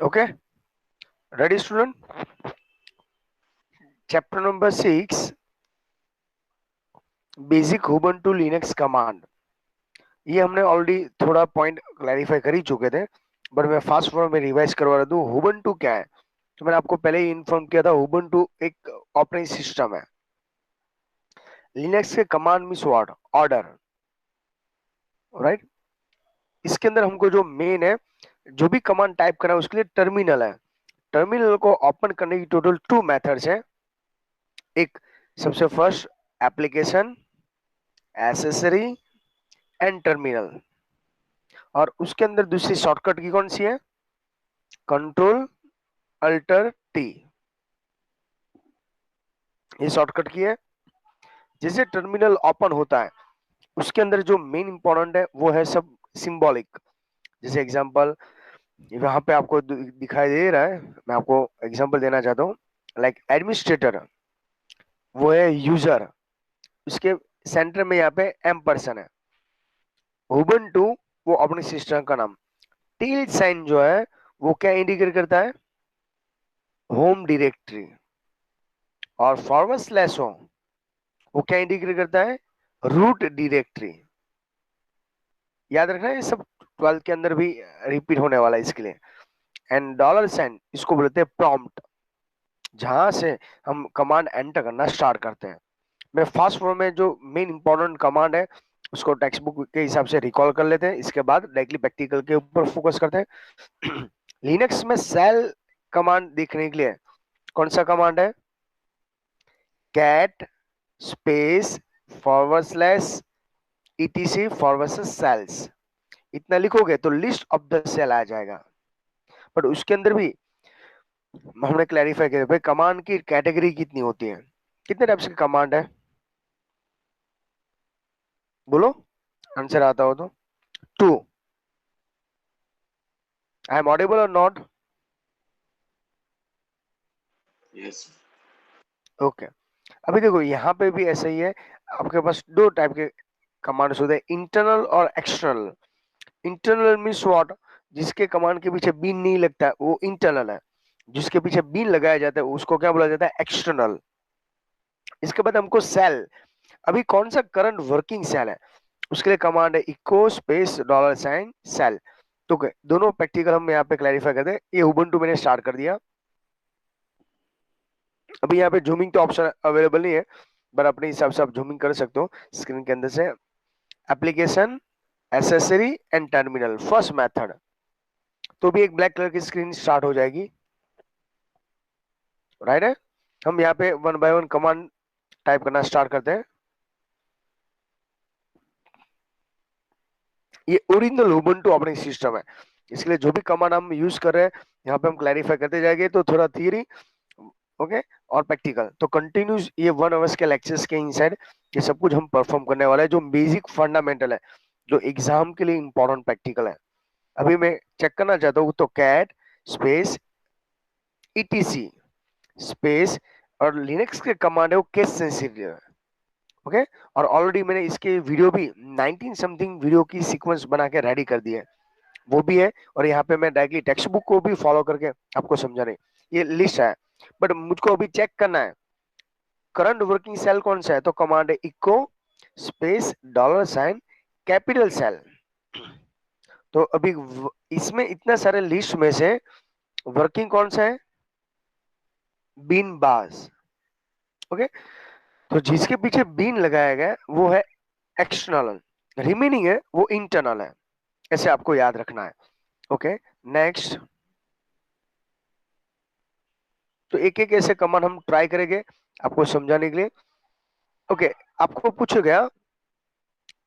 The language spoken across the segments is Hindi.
Okay, ready student? Chapter number 6, basic Ubuntu Linux command. ये हमने ऑलरेडी थोड़ा पॉइंट क्लैरिफाई कर ही चुके थे, बट मैं फास्ट फॉर्म में रिवाइज करवा रहा हूँ। उबुंटू क्या है? तो मैंने आपको पहले ही इन्फॉर्म किया था, उबुंटू एक ऑपरेटिंग सिस्टम है। लिनक्स के command means what? Order, right. इसके अंदर हमको जो मेन है, जो भी कमांड टाइप करना है उसके लिए टर्मिनल है। टर्मिनल को ओपन करने की टोटल 2 मेथड्स है। एक सबसे first application, accessory and terminal, और उसके अंदर दूसरी शॉर्टकट की कौन सी है? कंट्रोल अल्टर टी, ये शॉर्टकट की है। जैसे टर्मिनल ओपन होता है, उसके अंदर जो मेन इंपॉर्टेंट है वो है सब सिंबॉलिक। जैसे एग्जांपल यहाँ पे आपको दिखाई दे रहा है, मैं आपको एग्जांपल देना चाहता हूँ। लाइक एडमिनिस्ट्रेटर, वो है यूजर, उसके सेंटर में यहाँ पे एम पर्सन है। उबुंटू वो अपने सिस्टम का नाम। टिल साइन जो है वो क्या इंडिकेट करता है? Home directory. और फॉरवर्ड स्लैश हो वो क्या इंडिकेट करता है? Root directory. याद रखना, ये सब 12 के अंदर भी रिपीट होने वाला है इसके लिए। एंड डॉलर साइन, इसको बोलते हैं प्रॉम्प्ट, जहां से हम कमांड एंटर करना स्टार्ट करते हैं। मैं फास्ट फॉर्म में जो मेन इंपॉर्टेंट कमांड है उसको टेक्स्ट बुक के हिसाब से रिकॉल कर लेते हैं, इसके बाद डायरेक्टली प्रैक्टिकल के ऊपर फोकस करते हैं। लिनक्स में सेल कमांड देखने के लिए कौन सा कमांड है? Cat space forward slash etc forward slash shells. इतना लिखोगे तो लिस्ट ऑफ द सेल आ जाएगा। बट उसके अंदर भी हमने क्लैरिफाई किया भाई कमांड की कैटेगरी कितनी होती है, कितने टाइप्स की कमांड है? बोलो, आंसर आता हो तो। 2। आई एम ऑडिबल और नॉट? Yes. ओके, अभी देखो यहाँ पे भी ऐसा ही है। आपके पास 2 टाइप के कमांड्स होते हैं, इंटरनल और एक्सटर्नल। Internal means what? जिसके कमांड के पीछे बीन नहीं लगता है वो इंटरनल है। जिसके पीछे बीन लगाया जाता है उसको क्या बोला जाता है? एक्सटर्नल। इसके बाद हमको सेल, अभी कौन सा करंट वर्किंग सेल है उसके लिए कमांड है echo space dollar sign shell. तो दोनों प्रैक्टिकल हम यहाँ पे क्लैरिफाई करते हैं। ये उबुंटू मैंने स्टार्ट कर दिया। अभी यहाँ पे जूमिंग तो ऑप्शन अवेलेबल नहीं है, पर अपने हिसाब से आप जूमिंग कर सकते हो स्क्रीन के अंदर से। Application, accessory and terminal, first method. तो भी एक ब्लैक कलर की स्क्रीन स्टार्ट हो जाएगी, राइट है। हम यहाँ पे one by one command type करना स्टार्ट करते हैं। ये ओरिजिनल उबुंटू ऑपरेटिंग सिस्टम है, इसलिए जो भी कमांड हम यूज कर रहे हैं यहाँ पे हम क्लैरिफाई करते जाएंगे। तो थोड़ा थियरी, ओके, और प्रैक्टिकल, तो कंटिन्यूस ये 1 आवर्स के लेक्चर्स के इनसाइड ये सब कुछ हम परफॉर्म करने वाले हैं, जो बेसिक फंडामेंटल है, जो एग्जाम के लिए इंपॉर्टेंट प्रैक्टिकल है। अभी मैं चेक करना चाहता हूँ, तो कैट स्पेस etc स्पेस, और लिनक्स के कमांड है वो केस सेंसिटिव है, ओके। और ऑलरेडी मैंने इसके वीडियो भी 19 समथिंग वीडियो की सीक्वेंस बना के रेडी कर दी है, वो भी है। और यहाँ पे मैं डायरेक्टली टेक्स्ट बुक को भी फॉलो करके आपको समझा रही, ये लिस्ट है। बट मुझको अभी चेक करना है करंट वर्किंग सेल कौन सा है, तो कमांड है echo space dollar sign capital shell. तो अभी इसमें इतना सारे लिस्ट में से वर्किंग कौन सा है? बीन बाज, ओके। तो जिसके पीछे बीन लगाया गया वो है एक्सटर्नल, रिमेनिंग है वो इंटरनल है, ऐसे आपको याद रखना है, ओके। नेक्स्ट, तो एक एक ऐसे कमांड हम ट्राई करेंगे आपको समझाने के लिए, ओके। आपको पूछा गया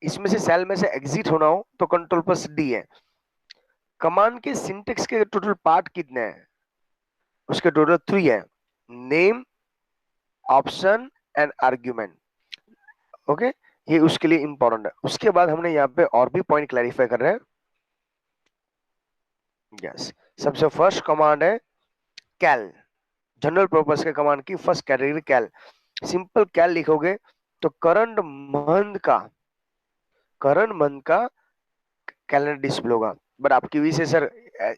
इसमें से सेल में से एग्जिट होना हो तो कंट्रोल प्लस डी है। कमांड के सिंटेक्स के टोटल पार्ट कितने हैं? उसके टोटल 3 है, name, option and argument, okay. ये उसके लिए इंपॉर्टेंट है। उसके बाद हमने यहाँ पे और भी पॉइंट क्लैरिफाई कर रहे हैं। यस, सबसे फर्स्ट कमांड है कैल, जनरल पर्पस के कमांड की फर्स्ट कैटेगरी कैल। सिंपल कैल लिखोगे तो करंट मंथ का कैलेंडर डिस्प्ले होगा। बट आपकी वजह से सर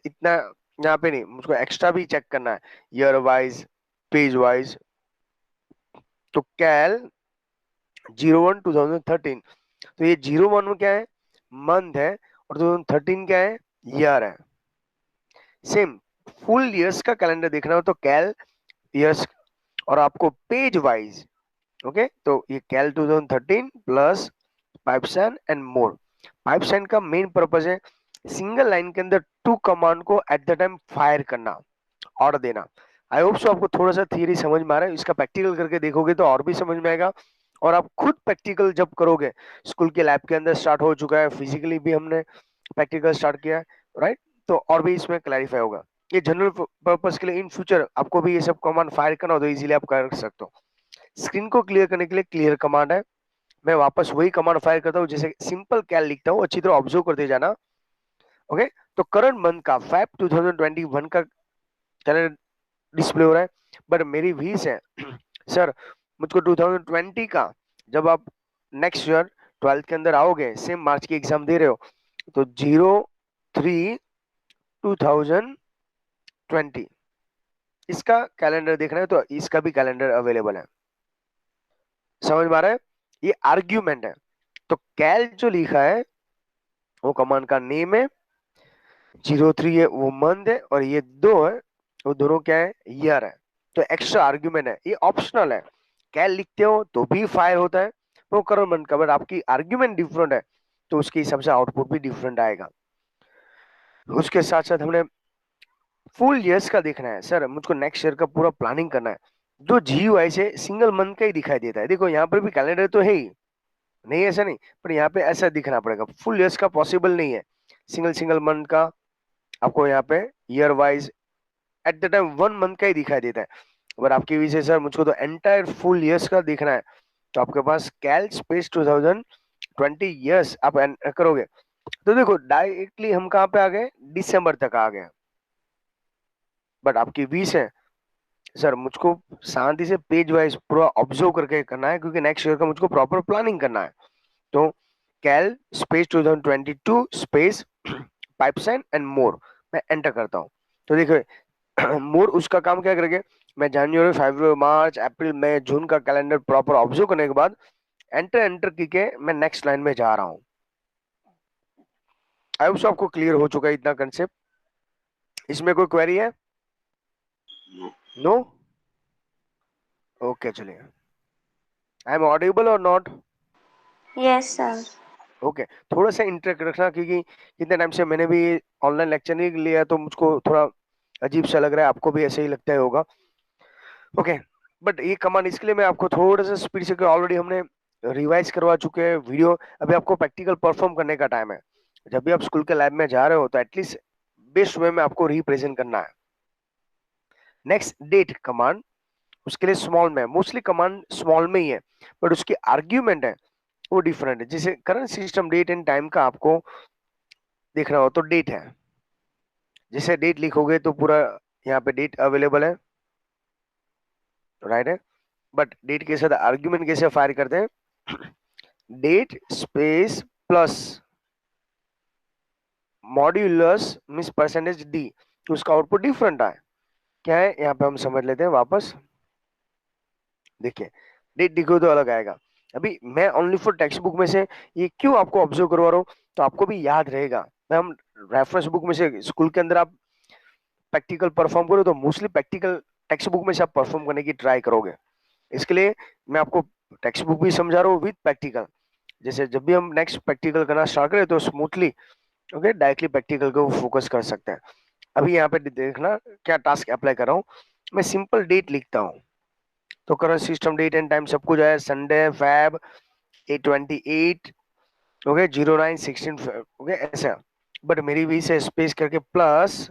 इतना यहाँ पे नहीं, मुझको एक्स्ट्रा भी चेक करना है, ईयर वाइज, पेज वाइज। तो कैल 01/2013, तो ये 01 में क्या है, मंथ है, और 2013 क्या है, ईयर है। सेम फुल ईयर्स का कैलेंडर देखना हो तो कैल ईयर्स, और आपको पेज वाइज, ओके, तो ये कैल 2013 प्लस पाइपसन एंड मोर। पाइपसन का मेन पर्पज है सिंगल लाइन के अंदर टू कमांड को एट द टाइम फायर करना, ऑर्डर देना। आई होप सो आपको थोड़ा सा थियरी समझ में आ रहा है, इसका प्रैक्टिकल करके देखोगे तो और भी समझ में आएगा। और आप खुद प्रैक्टिकल जब करोगे, स्कूल के लैब के अंदर स्टार्ट हो चुका है, फिजिकली भी हमने प्रैक्टिकल स्टार्ट किया है, राइट, तो और भी इसमें क्लैरिफाई होगा। ये जनरल पर्पस के लिए इन फ्यूचर आपको भी ये सब कमांड फायर करना हो तो इजीली आप कर सकते हो। स्क्रीन को क्लियर करने के लिए क्लियर कमांड है, मैं वापस वही कमांड फायर करता हूँ, जैसे सिंपल कैल लिखता हूँ, अच्छी तरह ऑब्जर्व करते जाना। ओके, तो करंट मंथ का फैब 2021 का कैलेंडर डिस्प्ले हो रहा है, बट मेरी विश है सर मुझको 2020 का, जब आप नेक्स्ट ईयर 12th के अंदर आओगे, सेम मार्च की एग्जाम दे रहे हो, तो 03/2020 इसका कैलेंडर देखना है, तो इसका भी कैलेंडर अवेलेबल है। समझ में आ रहा है, ये आर्ग्यूमेंट है। तो कैल जो लिखा है वो कमांड का नेम है, 03 है वो मंथ है, और ये दो है वो दोनों क्या है, ईयर है। तो एक्स्ट्रा आर्ग्यूमेंट है, ये ऑप्शनल है। कैल लिखते हो तो भी फायर होता है, वो करो मन का, बट आपकी आर्ग्यूमेंट डिफरेंट है तो उसके हिसाब से आउटपुट भी डिफरेंट आएगा। उसके साथ साथ हमने फुल ईयर्स का देखना है, सर मुझको नेक्स्ट ईयर का पूरा प्लानिंग करना है। जो GUI से सिंगल मंथ का ही दिखाई देता है, देखो यहाँ पर भी कैलेंडर तो है ही, नहीं ऐसा नहीं, पर यहाँ पे ऐसा दिखना पड़ेगा, फुल ईयर्स का पॉसिबल नहीं है। सिंगल सिंगल मंथ का आपको यहाँ पे year wise eight the time 1 month का ही दिखाई देता है। अगर आपकी विजय सर मुझको तो एंटायर फुल ईयर्स का देखना है, तो आपके पास कैल स्पेस 2020 ईयर्स आप enter करोगे, तो देखो डायरेक्टली हम कहाँ पे आ गए, दिसंबर तक आ गए। बट आपकी विश है सर मुझको शांति से पेज वाइज पूरा ऑब्जर्व करके करना है, क्योंकि नेक्स्ट ईयर का मुझको प्रॉपर प्लानिंग करना है। तो कैल स्पेस 2022 स्पेस पाइपसाइन एंड मोर, मैं एंटर करता हूँ। तो देखो मोर उसका काम क्या करेंगे, मैं जनवरी, फरवरी, मार्च, अप्रैल, मई, जून का कैलेंडर प्रॉपर ऑब्जर्व करने के बाद एंटर एंटर करके मैं नेक्स्ट लाइन में जा रहा हूँ। आई होप आपको क्लियर हो चुका है इतना कंसेप्ट, इसमें कोई क्वेरी है? No. नो? ओके चलिए, आई एम ऑडिबल और नॉट? Yes, sir. ओके, थोड़ा सा इंटरेक्ट रखना, क्योंकि इतने टाइम से मैंने भी ऑनलाइन लेक्चर नहीं लिया, तो मुझको थोड़ा अजीब सा लग रहा है, आपको भी ऐसे ही लगता है होगा। ओके, बट ये कमांड इसके लिए मैं आपको थोड़ा सा स्पीड से, ऑलरेडी हमने रिवाइज करवा चुके हैं वीडियो, अभी आपको प्रैक्टिकल परफॉर्म करने का टाइम है। जब भी आप स्कूल के लैब में जा रहे हो तो एटलीस्ट बेस्ट वे में आपको रिप्रेजेंट करना है। नेक्स्ट डेट कमांड, उसके लिए स्मॉल में, मोस्टली कमांड स्मॉल में ही है, बट उसकी आर्ग्यूमेंट है वो डिफरेंट है। जैसे current system date and time का आपको देखना हो तो डेट है, जैसे डेट लिखोगे तो पूरा यहाँ पे डेट अवेलेबल है, राइट है, बट डेट के साथ आर्ग्यूमेंट कैसे फायर करते हैं, date space plus modulus means percentage d, तो उसका आउटपुट डिफरेंट आए, क्या है यहाँ पे हम समझ लेते हैं वापस। देखिए डेट लिखो तो अलग आएगा। अभी मैं ओनली फॉर टेक्स्ट बुक में से ये क्यों आपको ऑब्जर्व करवा रहा हूँ, तो आपको भी याद रहेगा। मैं हम रेफरेंस बुक में से स्कूल के अंदर आप प्रैक्टिकल परफॉर्म करो तो मोस्टली प्रैक्टिकल टेक्स्ट बुक में से आप परफॉर्म करने की ट्राई करोगे। इसके लिए मैं आपको टेक्स्ट बुक भी समझा रहा हूँ विद प्रैक्टिकल, जैसे जब भी हम नेक्स्ट प्रैक्टिकल करना स्टार्ट करें तो स्मूथली ओके डायरेक्टली प्रैक्टिकल को फोकस कर सकते हैं। अभी यहाँ पे देखना क्या टास्क अप्लाई कर रहा हूँ, मैं सिंपल डेट लिखता हूँ, तो current system date and time सब कुछ है, संडे फैब 8/28 ओके 09/16 ओके ऐसा, बट मेरी भी से स्पेस करके प्लस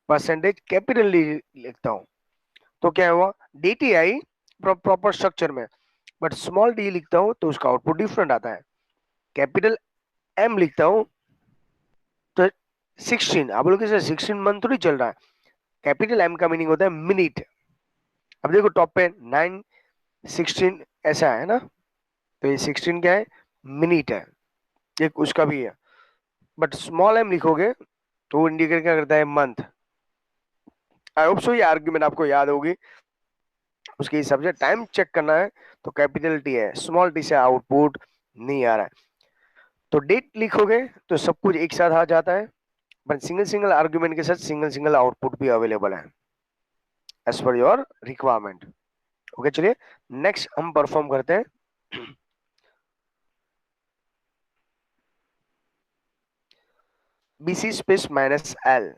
परसेंटेज कैपिटल लिखता हूँ, तो क्या हुआ डेट ही आई प्रॉपर स्ट्रक्चर में, बट स्मॉल डी लिखता हूँ तो उसका आउटपुट डिफरेंट आता है। कैपिटल एम लिखता हूँ तो 16, आप लोग 16 मंथ थोड़ी चल रहा है, कैपिटल एम का मीनिंग होता है मिनट। अब देखो टॉप पे 9/16 ऐसा है ना, तो ये 16 क्या है, मिनट है, एक उसका भी है, बट स्मॉल एम लिखोगे तो वो इंडिकेट क्या करता है, मंथ। आई होप सो ये आर्ग्यूमेंट आपको याद होगी। उसके हिसाब से टाइम चेक करना है तो कैपिटल टी है, स्मॉल टी से आउटपुट नहीं आ रहा है। तो डेट लिखोगे तो सब कुछ एक साथ आ जाता है, पर सिंगल सिंगल आर्ग्यूमेंट के साथ सिंगल सिंगल आउटपुट भी अवेलेबल है as per your requirement. Okay, चलिए नेक्स्ट हम परफॉर्म करते हैं। BC space minus l,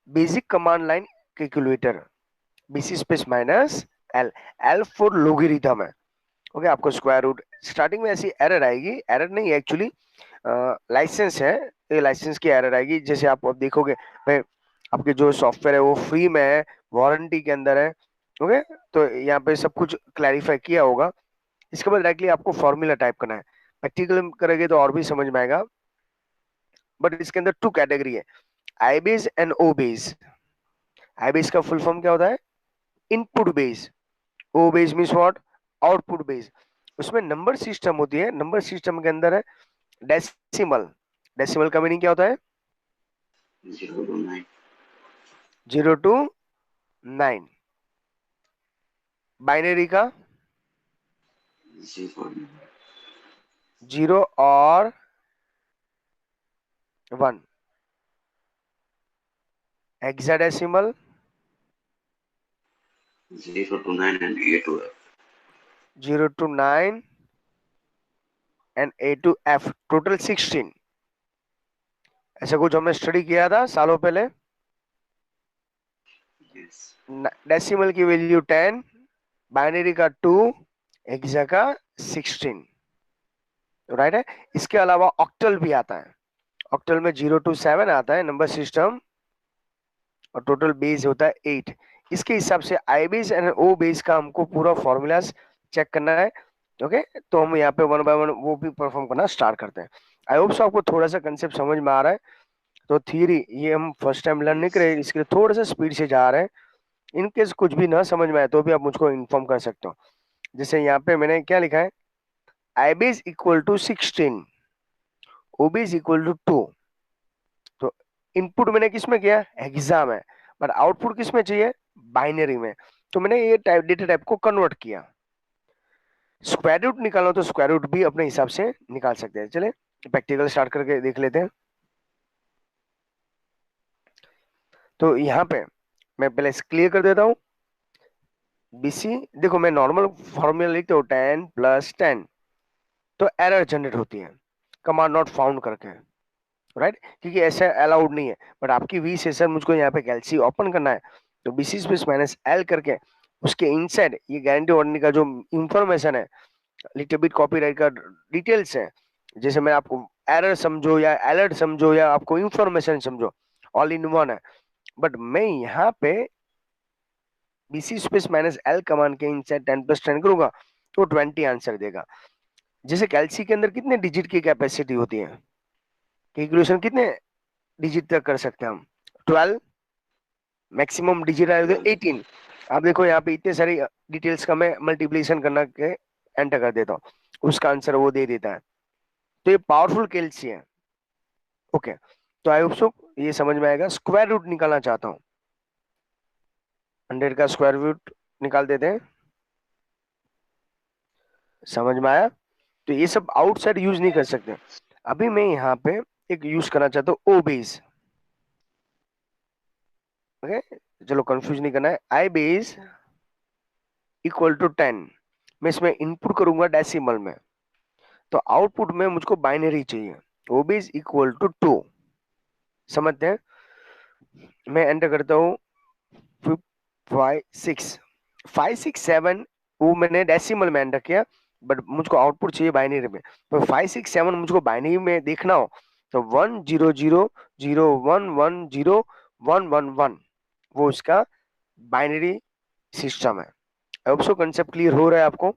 basic command line calculator. BC space minus l, l for logarithm है। ओके, आपको स्क्वायर रूट स्टार्टिंग में ऐसी एरर आएगी, एरर नहीं एक्चुअली लाइसेंस है, ये लाइसेंस की एरर आएगी। जैसे आप अब देखोगे भाई, आपके जो सॉफ्टवेयर है वो फ्री में है, वारंटी के अंदर है। ओके, तो यहाँ पे सब कुछ क्लैरिफाई किया होगा। इसके बाद डायरेक्टली आपको फॉर्मूला टाइप करना है, प्रैक्टिकल करेंगे तो और भी समझ में आएगा। बट इसके अंदर टू कैटेगरी है, I base and O base. I base का फुल फॉर्म क्या होता है, input base. O base means what, output base. उसमें नंबर सिस्टम होती है, नंबर सिस्टम के अंदर है डेसिमल। डेसिमल का मीनिंग क्या होता है, 0 to 9. 0 to 9। बाइनरी का 0. 0 और 1। Hexadecimal 0 to 9 and A to F. 0 to 9 and A to F, total 16। ऐसा कुछ हमने स्टडी किया था सालों पहले। Yes. डेसिमल की वैल्यू 10, बाइनरी का 2, हेक्सा का 16। राइट है। इसके अलावा ऑक्टल भी आता है, ऑक्टल में 0 to 7 आता है नंबर सिस्टम, और टोटल बेस होता है 8। इसके हिसाब से आई बेस एंड ओ बेस का हमको पूरा फॉर्मूला चेक करना है। ओके, तो हम यहाँ पे वन बाय वन वो भी परफॉर्म करना स्टार्ट करते हैं। आई होप सो आपको थोड़ा सा कंसेप्ट समझ में आ रहा है। तो थियरी ये हम फर्स्ट टाइम लर्न नहीं Yes. करे, इसके लिए थोड़ा सा स्पीड से जा रहे हैं। इनकेस कुछ भी ना समझ में आए तो भी आप मुझको इन्फॉर्म कर सकते हो। जैसे यहाँ पे मैंने क्या लिखा है, I base equal to 16, O base equal to 2। तो इनपुट मैंने किस में किया, हेक्सा में, बट आउटपुट किस में चाहिए, बाइनरी में। तो मैंने ये टाइप डेटा टाइप को कन्वर्ट किया। स्क्वायर रूट निकालना तो स्क्वायर रूट भी अपने हिसाब से निकाल सकते हैं। चले प्रैक्टिकल स्टार्ट करके देख लेते हैं। तो यहाँ पे मैं पहले क्लियर कर देता हूँ। बीसी देखो, मैं नॉर्मल फॉर्मूला लिखता हूँ 10 + 10, तो एरर जनरेट होती है कमांड नॉट फाउंड करके, राइट, क्योंकि ऐसा अलाउड नहीं है। बट आपकी वी से सर मुझको यहाँ पे गैलेक्सी ओपन करना है, तो बीसी स्पेस माइनस एल करके उसके इनसाइड ये गारंटी वारंटी का जो इंफॉर्मेशन है, लिटिल बिट कॉपीराइट का डिटेल्स है, जैसे मैं आपको एरर समझो या अलर्ट समझो या आपको इंफॉर्मेशन समझो, ऑल इन वन है। बट मैं यहाँ पे BC space minus L command के इनसाइड 10 + 10 करूंगा तो 20 आंसर देगा। जैसे कैलसी के अंदर कितने डिजिट की कैपेसिटी होती है, कैलकुलेशन कितने डिजिट तक कर सकते हैं हम, 12। मैक्सिमम डिजिट आए तो 12. 18। आप देखो यहाँ पे इतने सारी डिटेल्स का मैं मल्टीप्लिकेशन करना के एंटर कर देता हूँ, उसका आंसर वो दे देता है। तो ये पावरफुल कैलसी है। ओके, तो आई होप सो ये समझ में आएगा। स्क्वायर रूट निकालना चाहता हूँ, 100 का स्क्वायर रूट निकाल देते हैं। समझ में आया। तो ये सब आउटसाइड यूज नहीं कर सकते। अभी मैं यहाँ पे एक यूज करना चाहता हूँ, ओ बेस। ओके, चलो कंफ्यूज नहीं करना है। आई बेस इक्वल टू 10, मैं इसमें इनपुट करूंगा डेसिमल में, तो आउटपुट में मुझको बाइनरी चाहिए। ओ बेस इक्वल टू 2, समझते हैं। मैं एंटर करता हूँ 5 6 7, वो मैंने डेसिमल में एंटर किया, बट मुझको आउटपुट चाहिए बाइनरी में। तो 5 6 7 मुझको बाइनरी में देखना हो तो 1 0 0 0 1 1 0 1 1 1, वो उसका बाइनरी सिस्टम है। I hope so concept clear हो रहा है आपको।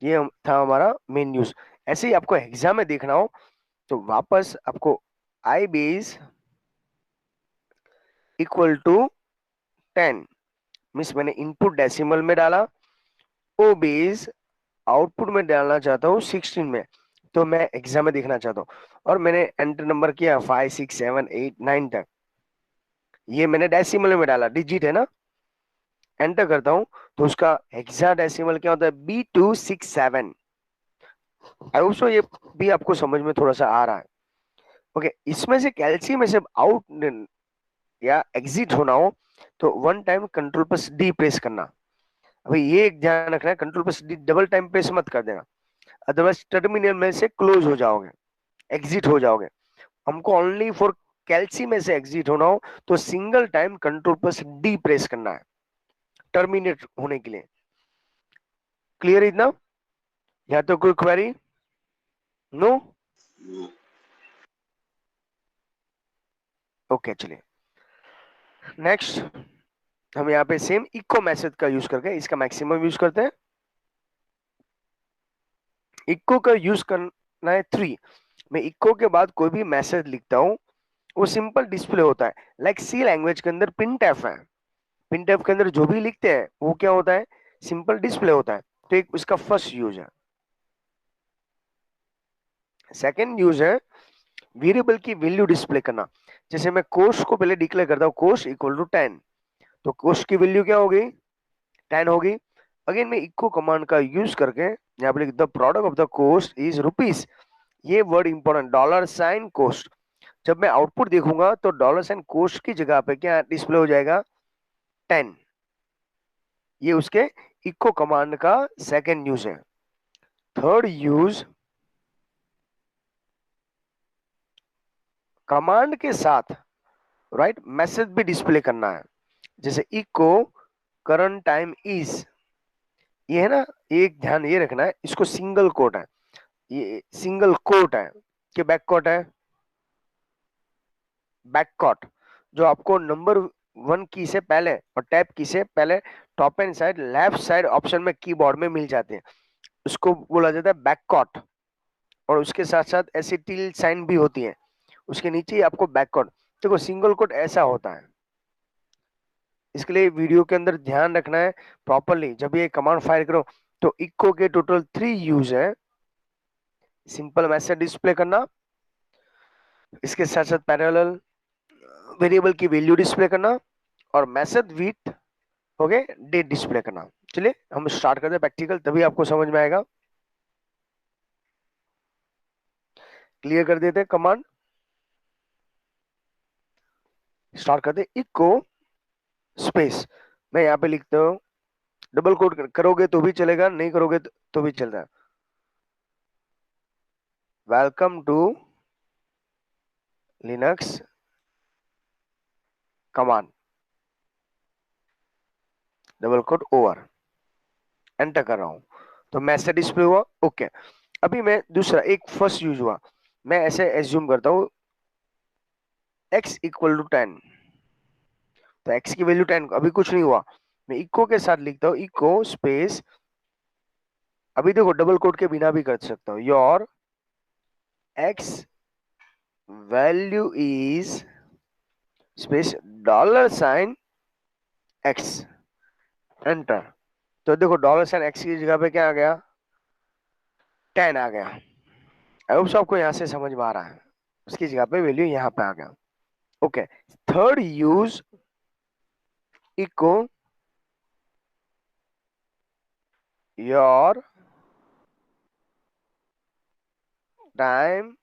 ये था हमारा मेन न्यूज। ऐसे ही आपको एग्जाम में देखना हो तो वापस आपको आई बेस इक्वल टू 10 मीन्स मैंने इनपुट डेसिमल में डाला, ओ बेस आउटपुट में डालना चाहता हूँ 16 में, तो मैं एग्जाम में देखना चाहता हूँ। और मैंने एंटर नंबर किया 5 6 7 8 9 तक। ये मैंने डेसिमल में डाला, डिजिट है ना, एंटर करता हूं तो उसका हेक्साडेसिमल क्या होता है, B267। आई होप सो ये भी आपको समझ में थोड़ा सा आ रहा है। ओके, इसमें से कैल्शियम में से आउट या एग्जिट होना हो तो one time control plus D press करना। अभी ये एक ध्यान रखना है, control plus D double time press मत कर देना, अदरवाइज टर्मिनल में से क्लोज हो जाओगे, एग्जिट हो जाओगे। हमको ओनली फॉर कैल्शियम में से एग्जिट होना हो तो single time control plus D press करना है टर्मिनेट होने के लिए। क्लियर इतना? या तो कोई क्वेरी? नो? No. ओके, चलिए नेक्स्ट। हम यहाँ पे सेम इको मेथड का यूज करके इसका मैक्सिमम यूज करते हैं। इको का यूज करना है 3। मैं इको के बाद कोई भी मैसेज लिखता हूँ वो सिंपल डिस्प्ले होता है। लाइक सी लैंग्वेज के अंदर प्रिंटफ है, प्रिंटफ के अंदर जो भी लिखते हैं वो क्या होता है, सिंपल डिस्प्ले होता है। तो एक उसका फर्स्ट यूज है। सेकंड यूज है वेरिएबल की वैल्यू डिस्प्ले करना। जैसे मैं कोस्ट को पहले डिक्लेयर करता हूँ, कोस्ट इक्वल टू 10, तो कोस्ट की वैल्यू क्या होगी, 10 होगी। अगेन मैं इको कमांड का यूज करके यहाँ पे लिख the product of the cost is rupees, ये word important, dollar sign cost. जब मैं आउटपुट देखूंगा तो डॉलर साइन कोस्ट की जगह पे क्या डिस्प्ले हो जाएगा, 10। ये उसके इको कमांड का सेकंड यूज है। थर्ड यूज, कमांड के साथ राइट मैसेज भी डिस्प्ले करना है। जैसे इको करंट टाइम इज, ये है ना, एक ध्यान ये रखना है, इसको सिंगल कोट है, ये सिंगल कोट है कि बैक कोट है, बैक कोट जो आपको नंबर 1 की से पहले और टैब की से पहले top and side left side option में कीबोर्ड में मिल जाते हैं, उसको बोला जाता है बैक कोट। और उसके साथ साथ ऐसी टिल साइन भी होती है, उसके नीचे ही आपको बैक कोट। देखो सिंगल कोट ऐसा होता है, इसके लिए वीडियो के अंदर ध्यान रखना है प्रॉपरली। जब ये कमांड फायर करो तो इको के टोटल 3 यूज है। सिंपल मैसेज डिस्प्ले करना, इसके साथ साथ पैरेलल वेरिएबल की वैल्यू डिस्प्ले करना, और मैसेज विथ हो गए डेट डिस्प्ले करना। चलिए हम स्टार्ट करते हैं प्रैक्टिकल, तभी आपको समझ में आएगा। क्लियर कर देते हैं कमांड, स्टार्ट करते हैं। इको स्पेस, मैं यहाँ पे लिखता हूँ, डबल कोट करोगे तो भी चलेगा, नहीं करोगे तो भी चलता है। Welcome to Linux command, double quote over, enter कर रहा हूं तो मैसेज डिस्प्ले हुआ। ओके, अभी मैं दूसरा एक फर्स्ट यूज हुआ, मैं ऐसे एज्यूम करता हूँ x इक्वल टू 10, तो x की वैल्यू 10, अभी कुछ नहीं हुआ। मैं इको के साथ लिखता हूँ इको स्पेस, अभी देखो डबल कोट के बिना भी कर सकता हूँ, your x value is space dollar sign x, enter. तो देखो डॉलर साइन x की जगह पे क्या आ गया, 10 आ गया। आई होप आपको यहाँ से समझ में आ रहा है, उसकी जगह पे वैल्यू यहाँ पे आ गया। Okay, third use echo your time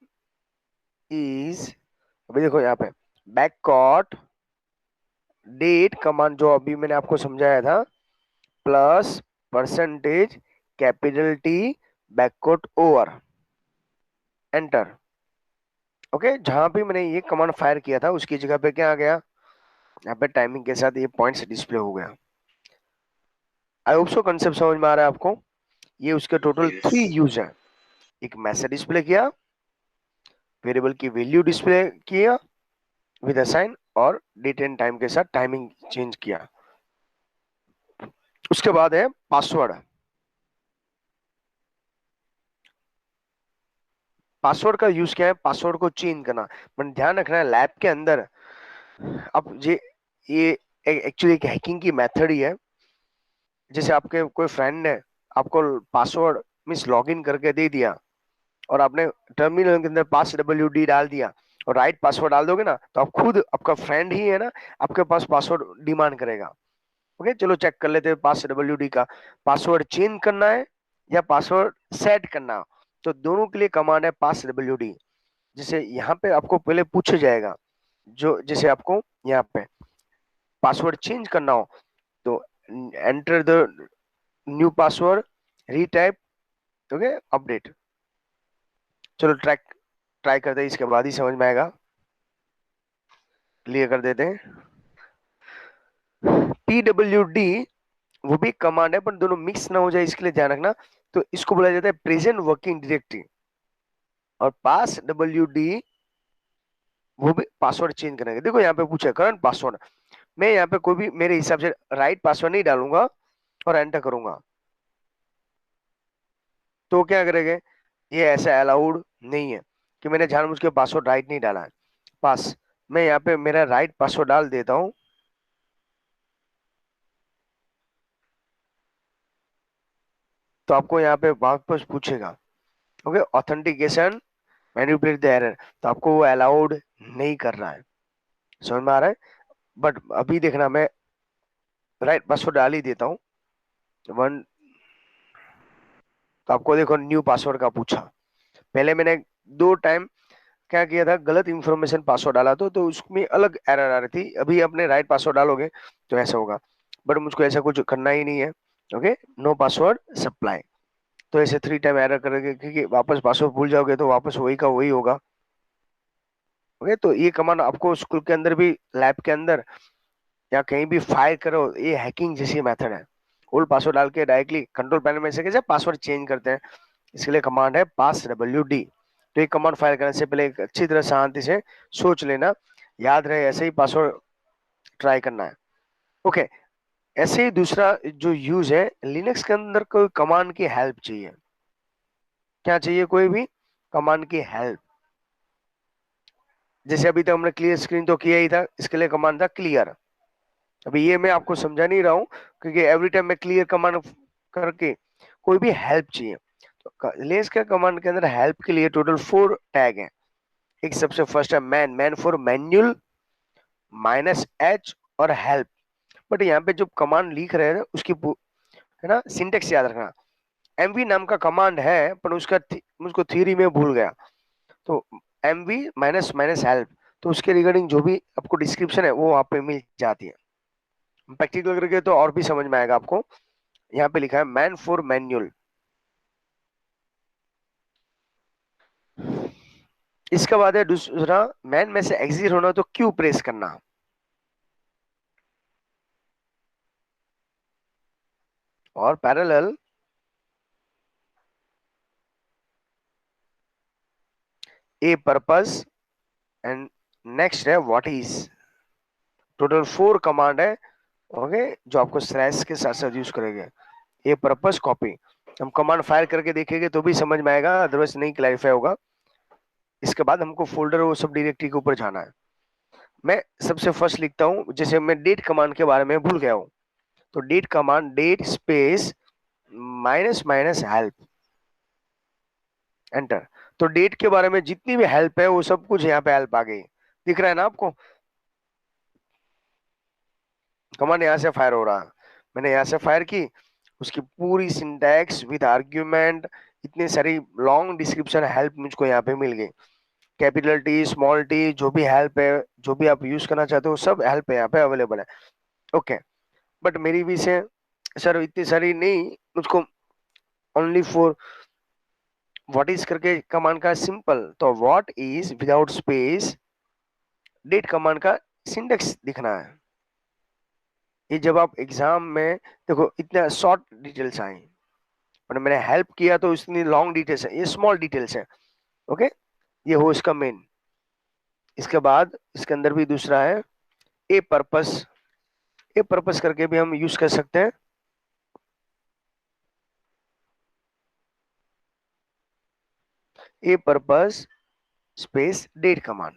is, अभी देखो यहाँ पे बैककॉट डेट कमांड जो अभी मैंने आपको समझाया था, plus percentage capital T backquote over, enter. Okay, जहां भी मैंने ये कमांड फायर किया था उसकी जगह पे क्या आ गया, यहाँ पे टाइमिंग के साथ ये पॉइंट्स डिस्प्ले हो गया। आई होप सो कंसेप्ट समझ में आ रहा है आपको। ये उसके टोटल 3 Yes. यूज है। एक मैसेज डिस्प्ले किया, वेरिएबल की वैल्यू डिस्प्ले किया विद अ साइन, और डेट एंड टाइम के साथ टाइमिंग चेंज किया। उसके बाद है पासवर्ड। पासवर्ड का यूज क्या है, पासवर्ड को चेंज करना। पर ध्यान रखना है लैब के अंदर, अब ये एक्चुअली एक हैकिंग की मेथड ही है। जैसे आपके कोई फ्रेंड ने आपको पासवर्ड मीन्स लॉगिन करके दे दिया और आपने टर्मिनल के अंदर पास डब्ल्यू डी डाल दिया, और राइट पासवर्ड डाल दोगे ना तो आप खुद, आपका फ्रेंड ही है ना, आपके पास पासवर्ड डिमांड करेगा। ओके, चलो चेक कर लेते हैं पास डब्ल्यू का। पासवर्ड चेंज करना है या पासवर्ड सेट करना, तो दोनों के लिए कमांड है पास डब्ल्यू। जैसे यहाँ पे आपको पहले पूछा जाएगा, जो जैसे आपको यहाँ पे पासवर्ड चेंज करना हो तो enter the new password, retype, okay, update. चलो ट्रैक ट्राई करते हैं, इसके बाद ही समझ में आएगा। क्लियर कर देते हैं। PWD वो भी कमांड है, पर दोनों मिक्स ना हो जाए इसके लिए ध्यान रखना। तो इसको बोला जाता है प्रेजेंट वर्किंग डायरेक्टरी। और पास WD वो भी पासवर्ड चेंज करेंगे। देखो यहाँ पे पूछा करंट पासवर्ड, मैं यहाँ पे कोई भी मेरे हिसाब से राइट पासवर्ड नहीं डालूंगा और एंटर करूंगा, तो क्या करेंगे, ये ऐसा अलाउड नहीं है कि मैंने जानबूझ के पासवर्ड राइट नहीं डाला है। पास, मैं यहाँ पे मेरा राइट पासवर्ड डाल देता हूँ, तो आपको यहाँ पे वापस पूछेगा, okay, authentication manipulate the error, तो आपको वो अलाउड नहीं कर रहा है। समझ में आ रहा है? बट अभी देखना, मैं राइट पासवर्ड डाल ही देता हूँ वन। तो आपको देखो न्यू पासवर्ड का पूछा, पहले मैंने 2 टाइम क्या किया था, गलत इंफॉर्मेशन पासवर्ड डाला तो उसमें अलग एरर आ रही थी। अभी अपने राइट पासवर्ड डालोगे तो ऐसा होगा, बट मुझको ऐसा कुछ करना ही नहीं है। ओके, नो पासवर्ड सप्लाई, तो ऐसे 3 टाइम एरर करोगे, क्योंकि वापस पासवर्ड भूल जाओगे तो वापस वही का वही होगा। ओके, तो ये कमांड आपको स्कूल के अंदर भी, लैब के अंदर या कहीं भी फायर करो, ये हैकिंग जैसी मेथड है। ओल्ड पासवर्ड डाल के डायरेक्टली कंट्रोल पैनल में से कैसे पासवर्ड चेंज करते हैं, इसके लिए कमांड है पास WD। तो ये कमांड फायर करने से पहले एक अच्छी तरह शांति से सोच लेना, याद रहे, ऐसे ही पासवर्ड ट्राई करना है। ओके, ऐसे ही दूसरा जो यूज है, लिनक्स के अंदर कोई कमांड की हेल्प चाहिए। क्या चाहिए? कोई भी कमांड की हेल्प। जैसे अभी तक हमने क्लियर स्क्रीन तो किया ही था, इसके लिए कमांड था क्लियर। अभी ये मैं आपको समझा नहीं रहा हूँ, क्योंकि एवरी टाइम मैं क्लियर कमांड करके कोई भी हेल्प चाहिए, तो लिनक्स के कमांड के अंदर हेल्प के लिए टोटल 4 टैग हैं। एक सबसे फर्स्ट है man, man for manual, -h और हेल्प। बट यहाँ पे जो कमांड लिख रहे हैं उसकी है ना, सिंटेक्स याद रखना। MV नाम का कमांड है, पर उसका मुझको थ्योरी में भूल गया। तो MV माइनस माइनस हेल्प, तो उसके रिगार्डिंग जो भी आपको डिस्क्रिप्शन है वो वहां पे मिल जाती है। प्रैक्टिकल करके तो और भी समझ में आएगा आपको। यहाँ पे लिखा है मैन फॉर मैन्युअल। इसके बाद है दूसरा, मैन में से एग्जिट होना तो क्यू प्रेस करना। और parallel a purpose and next है व्हाट इज। टोटल 4 कमांड है, ओके, जो आपको स्लैश के साथ साथ यूज करेंगे। ए पर्पस कॉपी, हम कमांड फायर करके देखेंगे तो भी समझ में आएगा, अदरवाइज नहीं क्लैरिफाई होगा। इसके बाद हमको फोल्डर वो सब डायरेक्टरी के ऊपर जाना है। मैं सबसे फर्स्ट लिखता हूँ, जैसे मैं डेट कमांड के बारे में भूल गया हूँ, तो date command date space minus minus help, enter. तो डेट के बारे में जितनी भी हेल्प है वो सब कुछ यहाँ पे हेल्प आ गई, दिख रहा है ना आपको? कमांड यहाँ से फायर हो रहा है, मैंने यहाँ से फायर की, उसकी पूरी सिंटैक्स विद आर्ग्यूमेंट, इतनी सारी लॉन्ग डिस्क्रिप्शन हेल्प मुझको यहाँ पे मिल गई। कैपिटल टी, स्मॉल टी, जो भी हेल्प है, जो भी आप यूज करना चाहते हो, सब हेल्प है यहाँ पे अवेलेबल है। ओके, बट मेरी भी से सर इतनी सारी नहीं, मुझको ओनली फॉर व्हाट इज करके कमांड का सिंपल, तो what is without space date command का सिंटेक्स दिखना है। ये जब आप एग्जाम में देखो इतना शॉर्ट डिटेल्स आए, पर मैंने हेल्प किया तो इतनी लॉन्ग डिटेल्स है, ये स्मॉल डिटेल्स है। ओके, ये हो इसका मेन। इसके बाद इसके अंदर भी दूसरा है ए पर्पस, ए पर्पस करके भी हम यूज कर सकते हैं। Apropos space date command,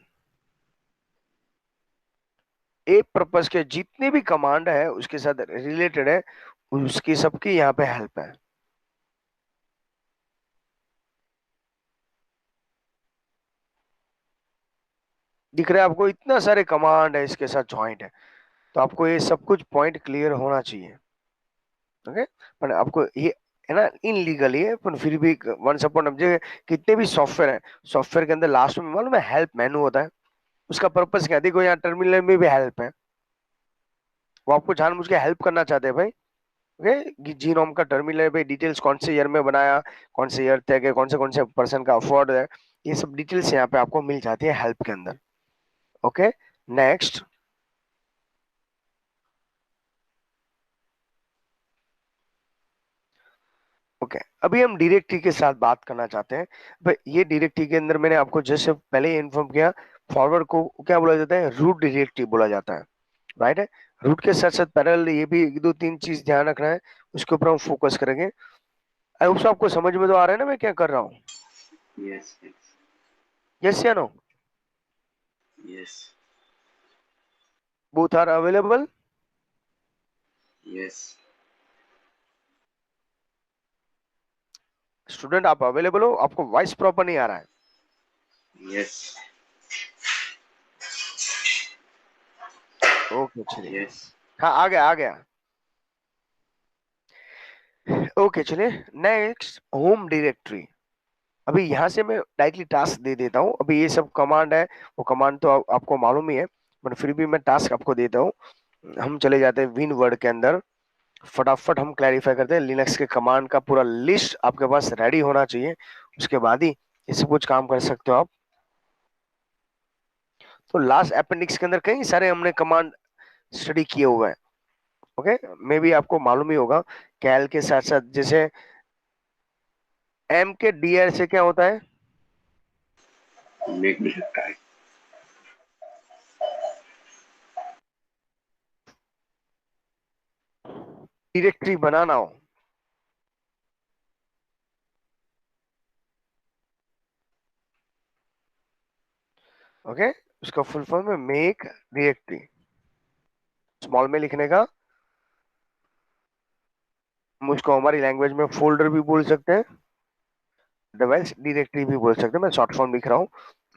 apropos के जितने भी कमांड है उसके साथ रिलेटेड है, उसकी सबकी यहाँ पे हेल्प है। दिख रहा है आपको, इतना सारे कमांड है इसके साथ ज्वाइंट है, तो आपको ये सब कुछ पॉइंट क्लियर होना चाहिए। ओके, पर आपको ये है ना इनलीगल है, पर फिर भी वंस अपॉन ऑब्जेक्ट कितने भी सॉफ्टवेयर है, सॉफ्टवेयर के अंदर लास्ट में मालूम है हेल्प मेनू होता है, उसका पर्पस क्या है? देखो यहाँ टर्मिनल में भी हेल्प है, वो आपको जानबूझ के हेल्प करना चाहते हैं भाई। ओके, जीनोम का टर्मिनल पे डिटेल्स कौन से ईयर में बनाया, कौन से ईयर तक है, कौन से पर्सन का अफोर्ड है, ये सब डिटेल्स यहाँ पे आपको मिल जाती है हेल्प के अंदर। Okay, next. ओके, अभी हम डायरेक्टरी के साथ बात करना चाहते हैं। भाई ये डायरेक्टरी के अंदर मैंने आपको जैसे पहले ही इन्फॉर्म किया, फॉरवर्ड को क्या बोला जाता है? रूट डायरेक्टरी बोला जाता है, राइट है। रूट के साथ साथ पैरेलल ये भी एक दो तीन चीज ध्यान रखना है, उसके ऊपर हम फोकस करेंगे। आई होप आपको समझ में तो आ रहा है ना मैं क्या कर रहा हूँ? Yes, yes, यस या no? yes, both are available? yes, student आप अवेलेबल हो? आपको वॉइस प्रॉपर नहीं आ रहा है। yes, ओके चलिए, yes. हाँ आ गया आ गया। ओके चलिए, नेक्स्ट होम डायरेक्टरी। अभी यहाँ से मैं डायरेक्टली टास्क दे देता हूँ। अभी ये सब कमांड है, वो कमांड तो आपको मालूम ही है, बट फिर भी मैं टास्क आपको देता हूँ। हम चले जाते हैं विन वर्ड के अंदर, फटाफट हम क्लैरिफाई करते हैं। लिनक्स के कमांड का पूरा लिस्ट आपके पास रेडी होना चाहिए, उसके बाद ही ये सब कुछ काम कर सकते हो आप। तो लास्ट अपेंडिक्स के अंदर कई सारे हमने कमांड स्टडी किए हुए हैं। ओके, मे भी आपको मालूम ही होगा, कैल के साथ साथ जैसे एम के डीआर से क्या होता है? Make me try. डायरेक्टरी बनाना हो, ओके, उसका फुल फॉर्म है मेक डायरेक्टरी। स्मॉल में लिखने का, हम उसको हमारी लैंग्वेज में फोल्डर भी बोल सकते हैं, अदरवाइज डायरेक्टरी भी बोल सकते हैं। मैं शॉर्ट फॉर्म लिख रहा हूँ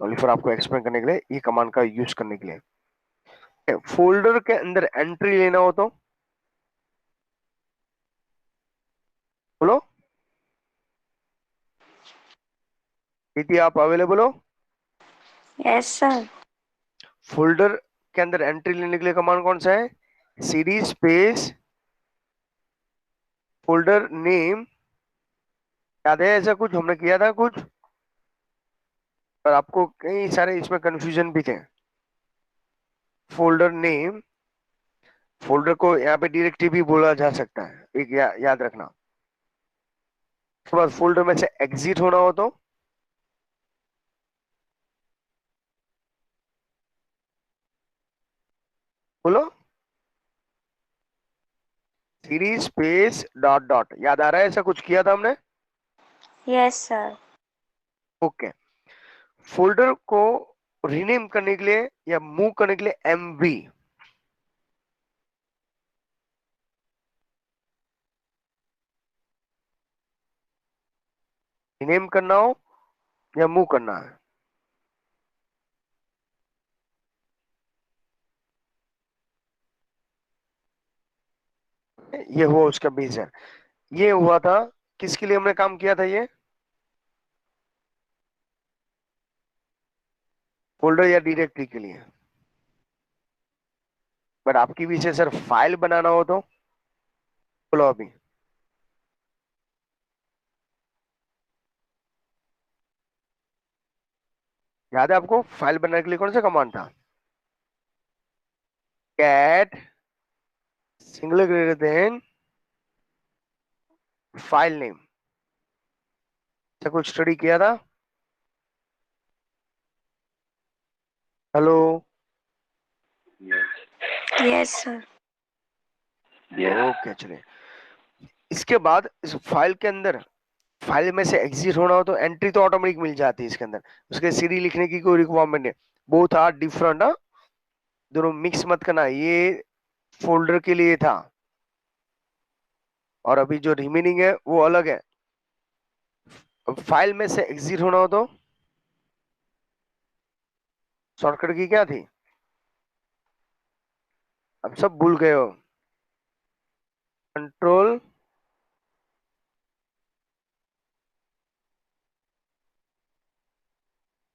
ओनली फॉर आपको एक्सप्लेन करने के लिए, ये कमांड का यूज करने के लिए। फोल्डर के अंदर एंट्री लेना हो तो बोलो, प्रीति आप अवेलेबल हो? Yes, sir. फोल्डर के अंदर एंट्री लेने के लिए कमांड कौन सा है? CD space folder name. याद है ऐसा कुछ हमने किया था कुछ, और आपको कई सारे इसमें कंफ्यूजन भी थे। फोल्डर नेम, फोल्डर को यहाँ पे डायरेक्टरी भी बोला जा सकता है, एक याद रखना। उसके बाद फोल्डर में से एग्जिट होना हो तो बोलो, सीडी स्पेस डॉट डॉट। याद आ रहा है ऐसा कुछ किया था हमने? Yes, sir. ओके, फोल्डर को रीनेम करने के लिए या मूव करने के लिए एमवी, रीनेम करना हो या मूव करना है, ये हुआ उसका बेस है। ये हुआ था, किसके लिए हमने काम किया था ये? फोल्डर या डायरेक्टरी के लिए। बट आपकी भी से सर फाइल बनाना हो तो बोलो अभी। याद है आपको फाइल बनाने के लिए कौन सा कमांड था? Cat single greater than file name. ऐसा कुछ स्टडी किया था? Hello? Yes, Yes, sir. yeah, okay चलिए, इसके बाद इस फाइल के अंदर, फाइल में से एग्जिट होना हो तो एंट्री तो ऑटोमेटिक मिल जाती है इसके अंदर, उसके सीडी लिखने की कोई रिक्वायरमेंट नहीं। बोथ आर डिफरेंट, दोनों मिक्स मत करना। ये फोल्डर के लिए था, और अभी जो रिमेनिंग है वो अलग है। अब फाइल में से एग्जिट होना हो तो शॉर्टकट की क्या थी? अब सब भूल गए हो। Control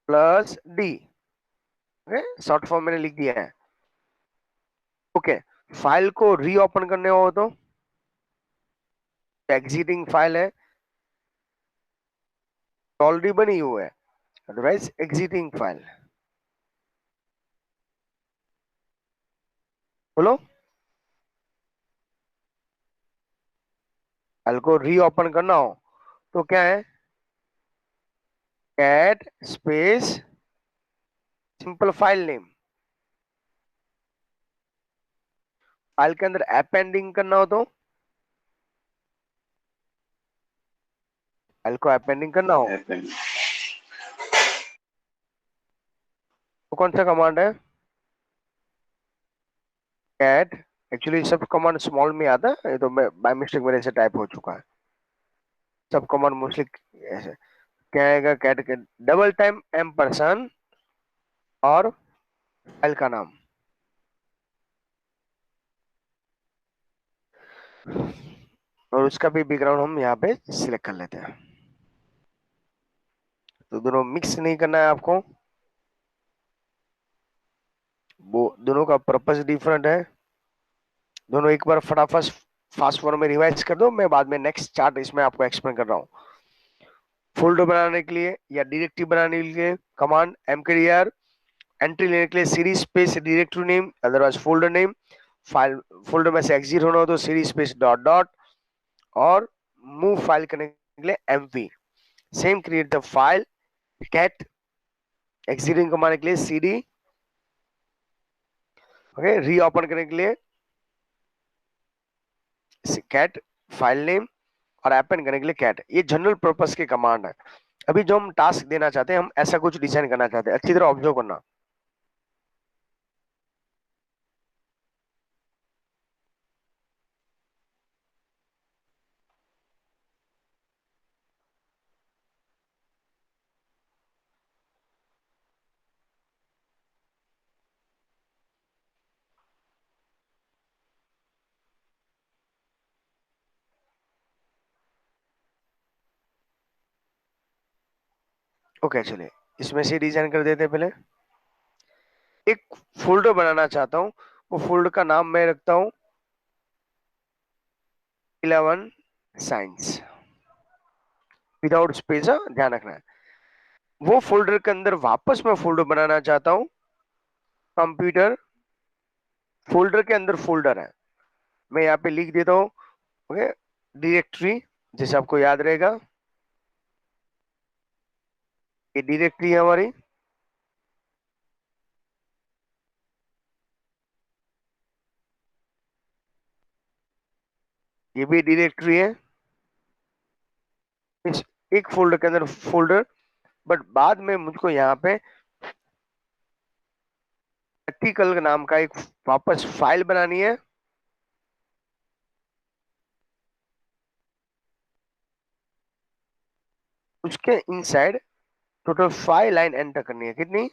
plus D. Okay, short form मैंने लिख दिया है। ओके, फाइल को रीओपन करने हो तो एग्जिटिंग फाइल है, ऑलरेडी बनी हुई है, अदरवाइज एग्जिटिंग फाइल। बोलो, फाइल को रीओपन करना हो तो क्या है? Cat space simple file name. File के अंदर अपेंडिंग करना हो तो फाइल को अपेंडिंग करना हो happen. तो कौन सा कमांड है? कैट। एक्चुअली सब कमांड स्मॉल में आता है, ये तो मैं बाय मिस्टेक मेरे से टाइप हो चुका है। सब कमांड मोस्टली ऐसे क्या आएगा? कैट के डबल टाइम एम पर्सन और फाइल का नाम। और उसका भी बैकग्राउंड हम यहाँ पे सिलेक्ट कर लेते हैं। तो दोनों मिक्स नहीं करना है आपको, वो दोनों का पर्पस डिफरेंट है। दोनों एक बार फटाफट फास्ट फॉर्म में रिवाइज कर दो, मैं बाद में नेक्स्ट चार्ट इसमें आपको एक्सप्लेन कर रहा हूँ। फोल्डर बनाने के लिए या डायरेक्टरी बनाने के लिए कमांड mkdir, एंट्री लेने के लिए series space directory name otherwise folder name, file folder में से एग्जिट होना हो तो सीरीज स्पेस डॉट डॉट, और मूव फाइल करने के लिए mv। Same create the file cat existing command के लिए cd। ओके, रीओपन करने के लिए कैट फाइल नेम, और अपेंड करने के लिए कैट। ये जनरल पर्पस के कमांड है। अभी जो हम टास्क देना चाहते हैं, हम ऐसा कुछ डिजाइन करना चाहते हैं, अच्छी तरह ऑब्जर्व करना। ओके चलिए, इसमें से डिजाइन कर देते हैं। पहले एक फोल्डर बनाना चाहता हूँ, वो फोल्डर का नाम मैं रखता हूँ 11 साइंस, विदाउट स्पेस, ध्यान रखना है। वो फोल्डर के अंदर वापस मैं फोल्डर बनाना चाहता हूँ कंप्यूटर। फोल्डर के अंदर फोल्डर है, मैं यहाँ पे लिख देता हूँ ओके डायरेक्टरी, जैसे आपको याद रहेगा ये डायरेक्टरी है हमारी। ये भी डायरेक्टरी है, इस एक फोल्डर के अंदर फोल्डर। बट बाद में मुझको यहाँ पे प्रैक्टिकल नाम का एक वापस फाइल बनानी है। उसके इनसाइड टोटल 5 लाइन एंटर करनी है। कितनी?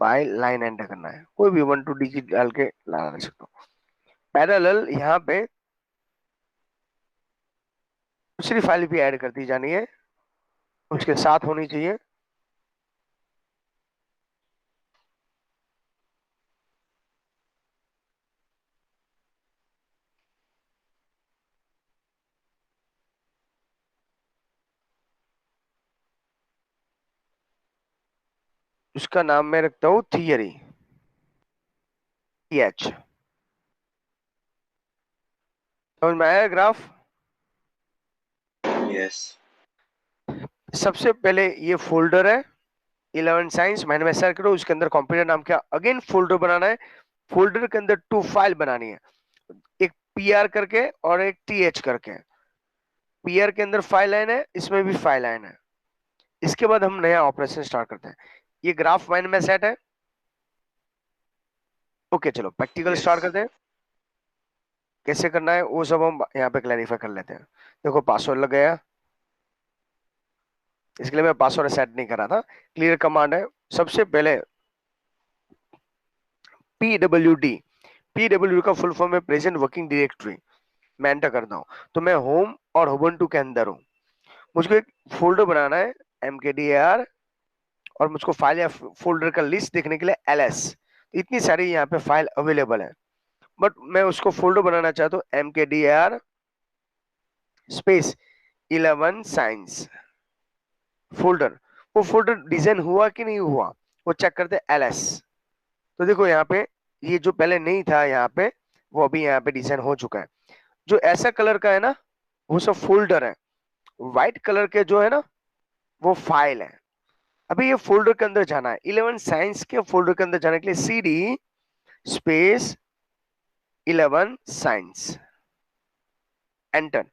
5 लाइन एंटर करना है। कोई भी 1 2 डिजिट डाल के लगा सकते हो। पैरेलल यहाँ पे दूसरी फाइल भी ऐड करती जानी है, उसके साथ होनी चाहिए। उसका नाम मैं रखता हूँ थियरी, TH। समझ में आया ग्राफ? Yes. सबसे पहले ये फोल्डर है 11 साइंस, मैंने में सर्च करो, उसके अंदर कंप्यूटर नाम क्या, अगेन फोल्डर बनाना है। फोल्डर के अंदर 2 फाइल बनानी है, एक PR करके और एक TH करके। PR के अंदर फाइल लाइन है, इसमें भी फाइल लाइन है। इसके बाद हम नया ऑपरेशन स्टार्ट करते हैं। ये ग्राफ माइंड में सेट है। ओके चलो प्रैक्टिकल स्टार्ट Yes. करते हैं। कैसे करना है वो सब हम यहाँ पे क्लैरिफाई कर लेते हैं। देखो पासवर्ड लग गया, इसके लिए मैं पासवर्ड सेट नहीं कर रहा था। क्लियर कमांड है। सबसे पहले PWD, PWD का फुल फॉर्म है प्रेजेंट वर्किंग डायरेक्टरी। मैं एंटर करता हूँ तो मैं होम और Ubuntu के अंदर हूँ। मुझको एक फोल्डर बनाना है mkdir, और मुझको फाइल या फोल्डर का लिस्ट देखने के लिए ls। इतनी सारी यहाँ पे फाइल अवेलेबल है, बट मैं उसको फोल्डर बनाना चाहता हूँ mkdir स्पेस 11 साइंस फोल्डर। वो फोल्डर डिजाइन हुआ कि नहीं हुआ वो चेक करते ls। तो देखो यहाँ पे ये जो पहले नहीं था यहाँ पे, वो अभी यहाँ पे डिजाइन हो चुका है। जो ऐसा कलर का है ना वो सब फोल्डर है, व्हाइट कलर के जो है ना वो फाइल है। अभी ये फोल्डर के अंदर जाना है, 11 साइंस के फोल्डर के अंदर जाने के लिए cd स्पेस 11 साइंस एंटर।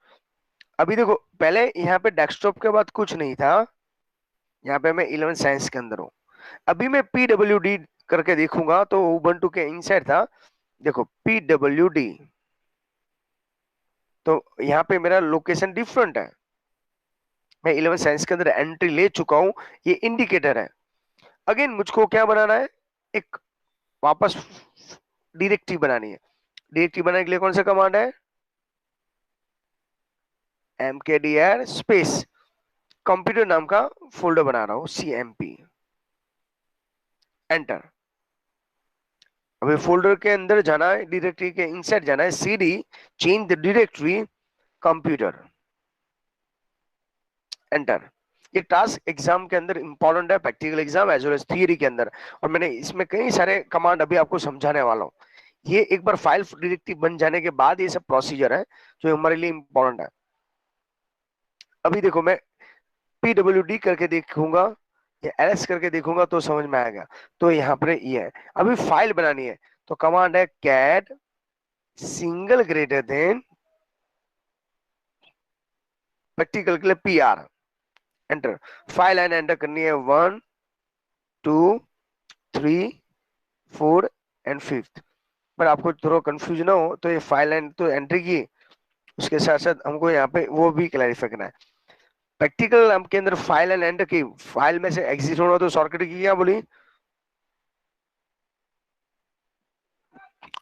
अभी देखो पहले यहाँ पे डेस्कटॉप के बाद कुछ नहीं था, यहाँ पे मैं 11 साइंस के अंदर हूँ। अभी मैं PWD करके देखूंगा तो उबंटू के इनसाइड था, देखो PWD, तो यहाँ पे मेरा लोकेशन डिफरेंट है। मैं 11 साइंस के अंदर एंट्री ले चुका हूँ, ये इंडिकेटर है। अगेन मुझको क्या बनाना है, एक वापस डायरेक्टरी बनानी है। डायरेक्टरी बनाने के लिए कौन सा कमांड है, mkdir स्पेस कंप्यूटर नाम का फोल्डर बना रहा हूं cmp एंटर। अभी फोल्डर के अंदर जाना है, डायरेक्टरी के इनसाइड जाना है, cd change the directory computer enter. ये टास्क एग्जाम के अंदर इंपॉर्टेंट है, practical exam as well as theory के अंदर, और मैंने इसमें कई सारे कमांड अभी आपको समझाने वाला हूँ। ये एक बार फाइल डायरेक्टरी बन जाने के बाद ये सब प्रोसीजर है जो हमारे लिए इंपॉर्टेंट है। अभी देखो मैं PWD करके देखूंगा या ls करके देखूंगा तो समझ में आएगा। तो यहाँ पर ये है, अभी फाइल बनानी है तो कमांड है cat single greater than practical के लिए PR enter. File line enter करनी है 1 2 3 4 एंड 5। पर आपको थोड़ा कंफ्यूज ना हो तो ये फाइल लाइन तो एंट्री की, उसके साथ साथ हमको यहाँ पे वो भी क्लैरिफाई करना है। प्रैक्टिकल नाम के अंदर फाइल एंड एंटर की, फाइल में से एग्जिट होना तो शॉर्टकट की क्या बोली,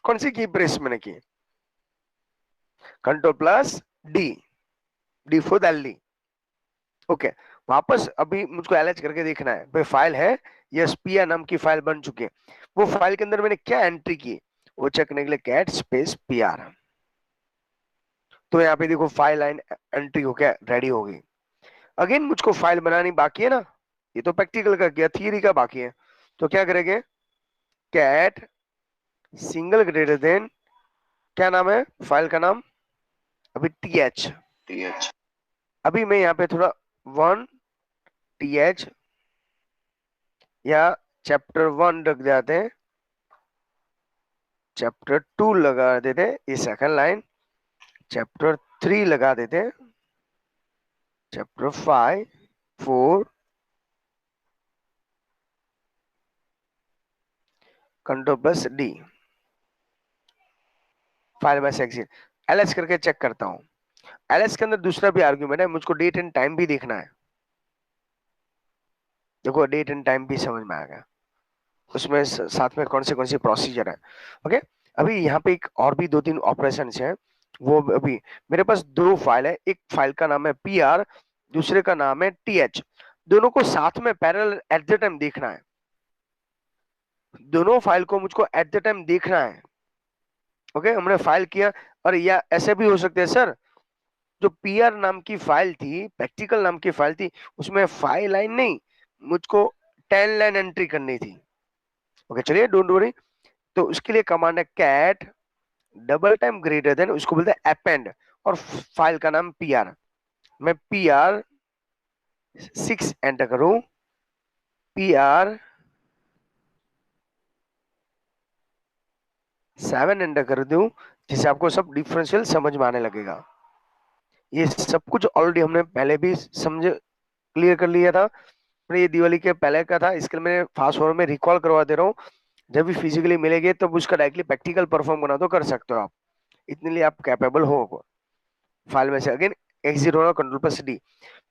कौन सी की प्रेस मैंने की, control plus D, D for Delhi. Okay वापस अभी मुझको एलएच करके देखना है, भाई फाइल है यस, पिया नाम की फाइल बन चुकी है। वो फाइल के अंदर मैंने क्या एंट्री की वो चेक करने के लिए कैट स्पेस PR। तो यहाँ पे देखो फाइल लाइन एंट्री हो गया, रेडी हो गई। अगेन मुझको फाइल बनानी बाकी है ना, ये तो प्रैक्टिकल का किया, थियरी का बाकी है। तो क्या करेंगे, कैट सिंगल ग्रेटर देन, क्या नाम है फाइल का नाम, अभी TH। TH अभी मैं यहाँ पे थोड़ा 1 TH या चैप्टर 1 रख जाते हैं, चैप्टर 2 लगा देते हैं, ये सेकंड लाइन, चैप्टर 3 लगा देते हैं, chapter 5 4 control plus D, file में से एग्जिट, LS करके चेक करता हूँ। LS के अंदर दूसरा भी आर्ग्यूमेंट है, मुझको डेट एंड टाइम भी देखना है। देखो डेट एंड टाइम भी समझ में आ गया, उसमें साथ में कौन सी प्रोसीजर है। ओके अभी यहाँ पे एक और भी 2-3 ऑपरेशन है, वो अभी मेरे पास 2 फाइल है, एक फाइल का नाम है PR, दूसरे का नाम है TH। दोनों को साथ में पैरेलल एट द टाइम देखना है, दोनों फाइल को मुझको एट द टाइम देखना है। ओके हमने फाइल किया, और या ऐसे भी हो सकते हैं सर, जो PR नाम की फाइल थी, प्रैक्टिकल नाम की फाइल थी, उसमें 5 लाइन नहीं, मुझको 10 लाइन एंट्री करनी थी। ओके चलिए डोंट वरी। तो उसके लिए कमांड है cat double time greater than, उसको बोलते हैं अपेंड, और फाइल का नाम PR। मैं PR 6 एंटर करूं, PR 7 एंटर कर दूं, जिससे आपको सब डिफरेंशियल समझ में आने लगेगा। ये सब कुछ ऑलरेडी हमने पहले भी समझ क्लियर कर लिया था, ये दिवाली के पहले का था, इसके लिए मैं फास्ट फॉरवर्ड में रिकॉल करवा दे रहा हूँ। जब भी फिजिकली मिलेंगे तब उसका डायरेक्टली प्रैक्टिकल परफॉर्म करना तो कर सकते हो आप, इतने लिए आप कैपेबल हो। फाइल में से अगेन एग्जिट होना, कंट्रोल प्लस D।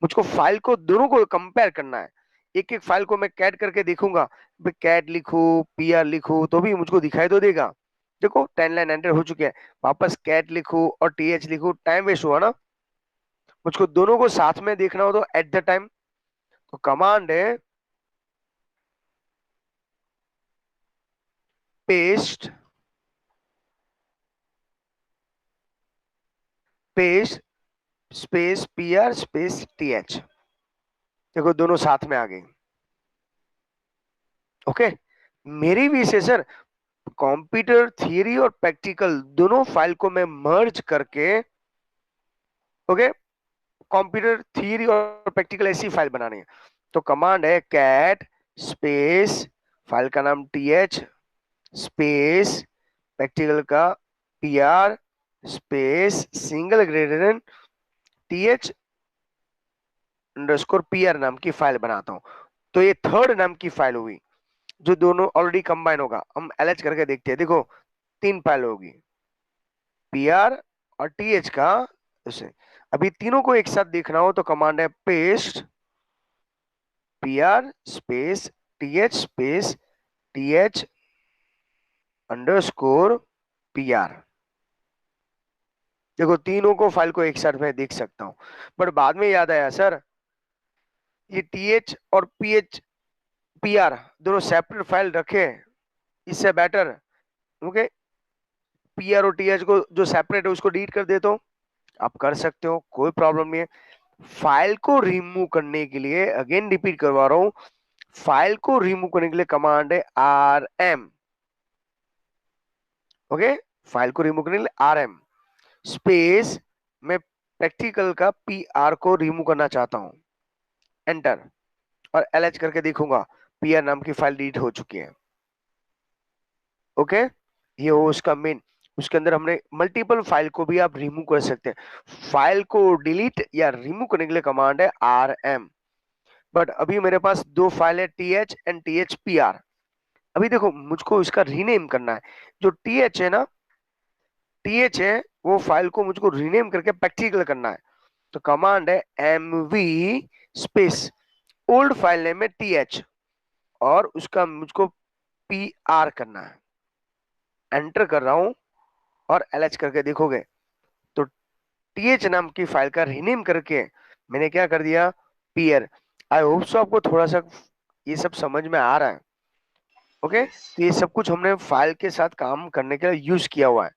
मुझको फाइल को दोनों को कंपेयर करना है, एक एक फाइल को मैं कैट करके देखूंगा, कैट लिखूं पीआर लिखूं तो भी मुझको दिखाई तो देगा। देखो 10 लाइन एंटर हो चुके हैं, वापस कैट लिखूं और टीएच लिखूं, टाइम वेस्ट हुआ ना। मुझको दोनों को साथ में देखना हो तो एट द टाइम, तो कमांड है paste, paste space PR space TH. देखो दोनों साथ में आ गई। ओके, मेरी भी से सर कंप्यूटर थियरी और प्रैक्टिकल दोनों फाइल को मैं मर्ज करके, ओके, कंप्यूटर थियरी और प्रैक्टिकल ऐसी फाइल बनानी है। तो कमांड है कैट स्पेस फाइल का नाम टीएच स्पेस प्रैक्टिकल का PR space single graded TH underscore PR नाम की फाइल बनाता हूं। तो ये थर्ड नाम की फाइल हुई जो दोनों ऑलरेडी कंबाइन होगा। हम एलएच करके देखते हैं, देखो 3 फाइल होगी पीआर और टीएच का उसे। अभी तीनों को एक साथ देखना हो तो कमांड है paste PR space TH space TH underscore PR. देखो तीनों को फाइल को एक साथ मैं देख सकता हूं, बट बाद में याद आया सर ये टीएच और पीएच पीआर दोनों सेपरेट फाइल रखे, इससे बेटर ओके पीआर और टीएच को जो सेपरेट है उसको डिलीट कर देता हूं। आप कर सकते हो, कोई प्रॉब्लम नहीं है। फाइल को रिमूव करने के लिए अगेन रिपीट करवा रहा हूं, फाइल को रिमूव करने के लिए कमांड है rm। ओके, फाइल को रिमूव करने के लिए rm स्पेस मैं प्रैक्टिकल का पीआर को रिमूव करना चाहता हूं, एंटर, और एलएच करके देखूंगा पीआर नाम की फाइल डिलीट हो चुकी है। ओके, ये हो उसका मेन। उसके अंदर हमने मल्टीपल फाइल को भी आप रिमूव कर सकते हैं। फाइल को डिलीट या रिमूव करने के लिए कमांड है rm। बट अभी मेरे पास दो फाइल है टीएच एंड टीएच पीआर। अभी देखो मुझको इसका रीनेम करना है। जो टीएच है ना, टीएच है वो फाइल को मुझको रीनेम करके प्रैक्टिकल करना है। तो कमांड है mv space old file name है टीएच और उसका मुझको पीआर करना है। एंटर कर रहा हूं और एलएच करके देखोगे तो टीएच नाम की फाइल का रीनेम करके मैंने क्या कर दिया, पीआर। आई होप सो आपको थोड़ा सा ये सब समझ में आ रहा है। Okay, Yes. तो ये सब कुछ हमने फाइल के साथ काम करने के लिए यूज किया हुआ है,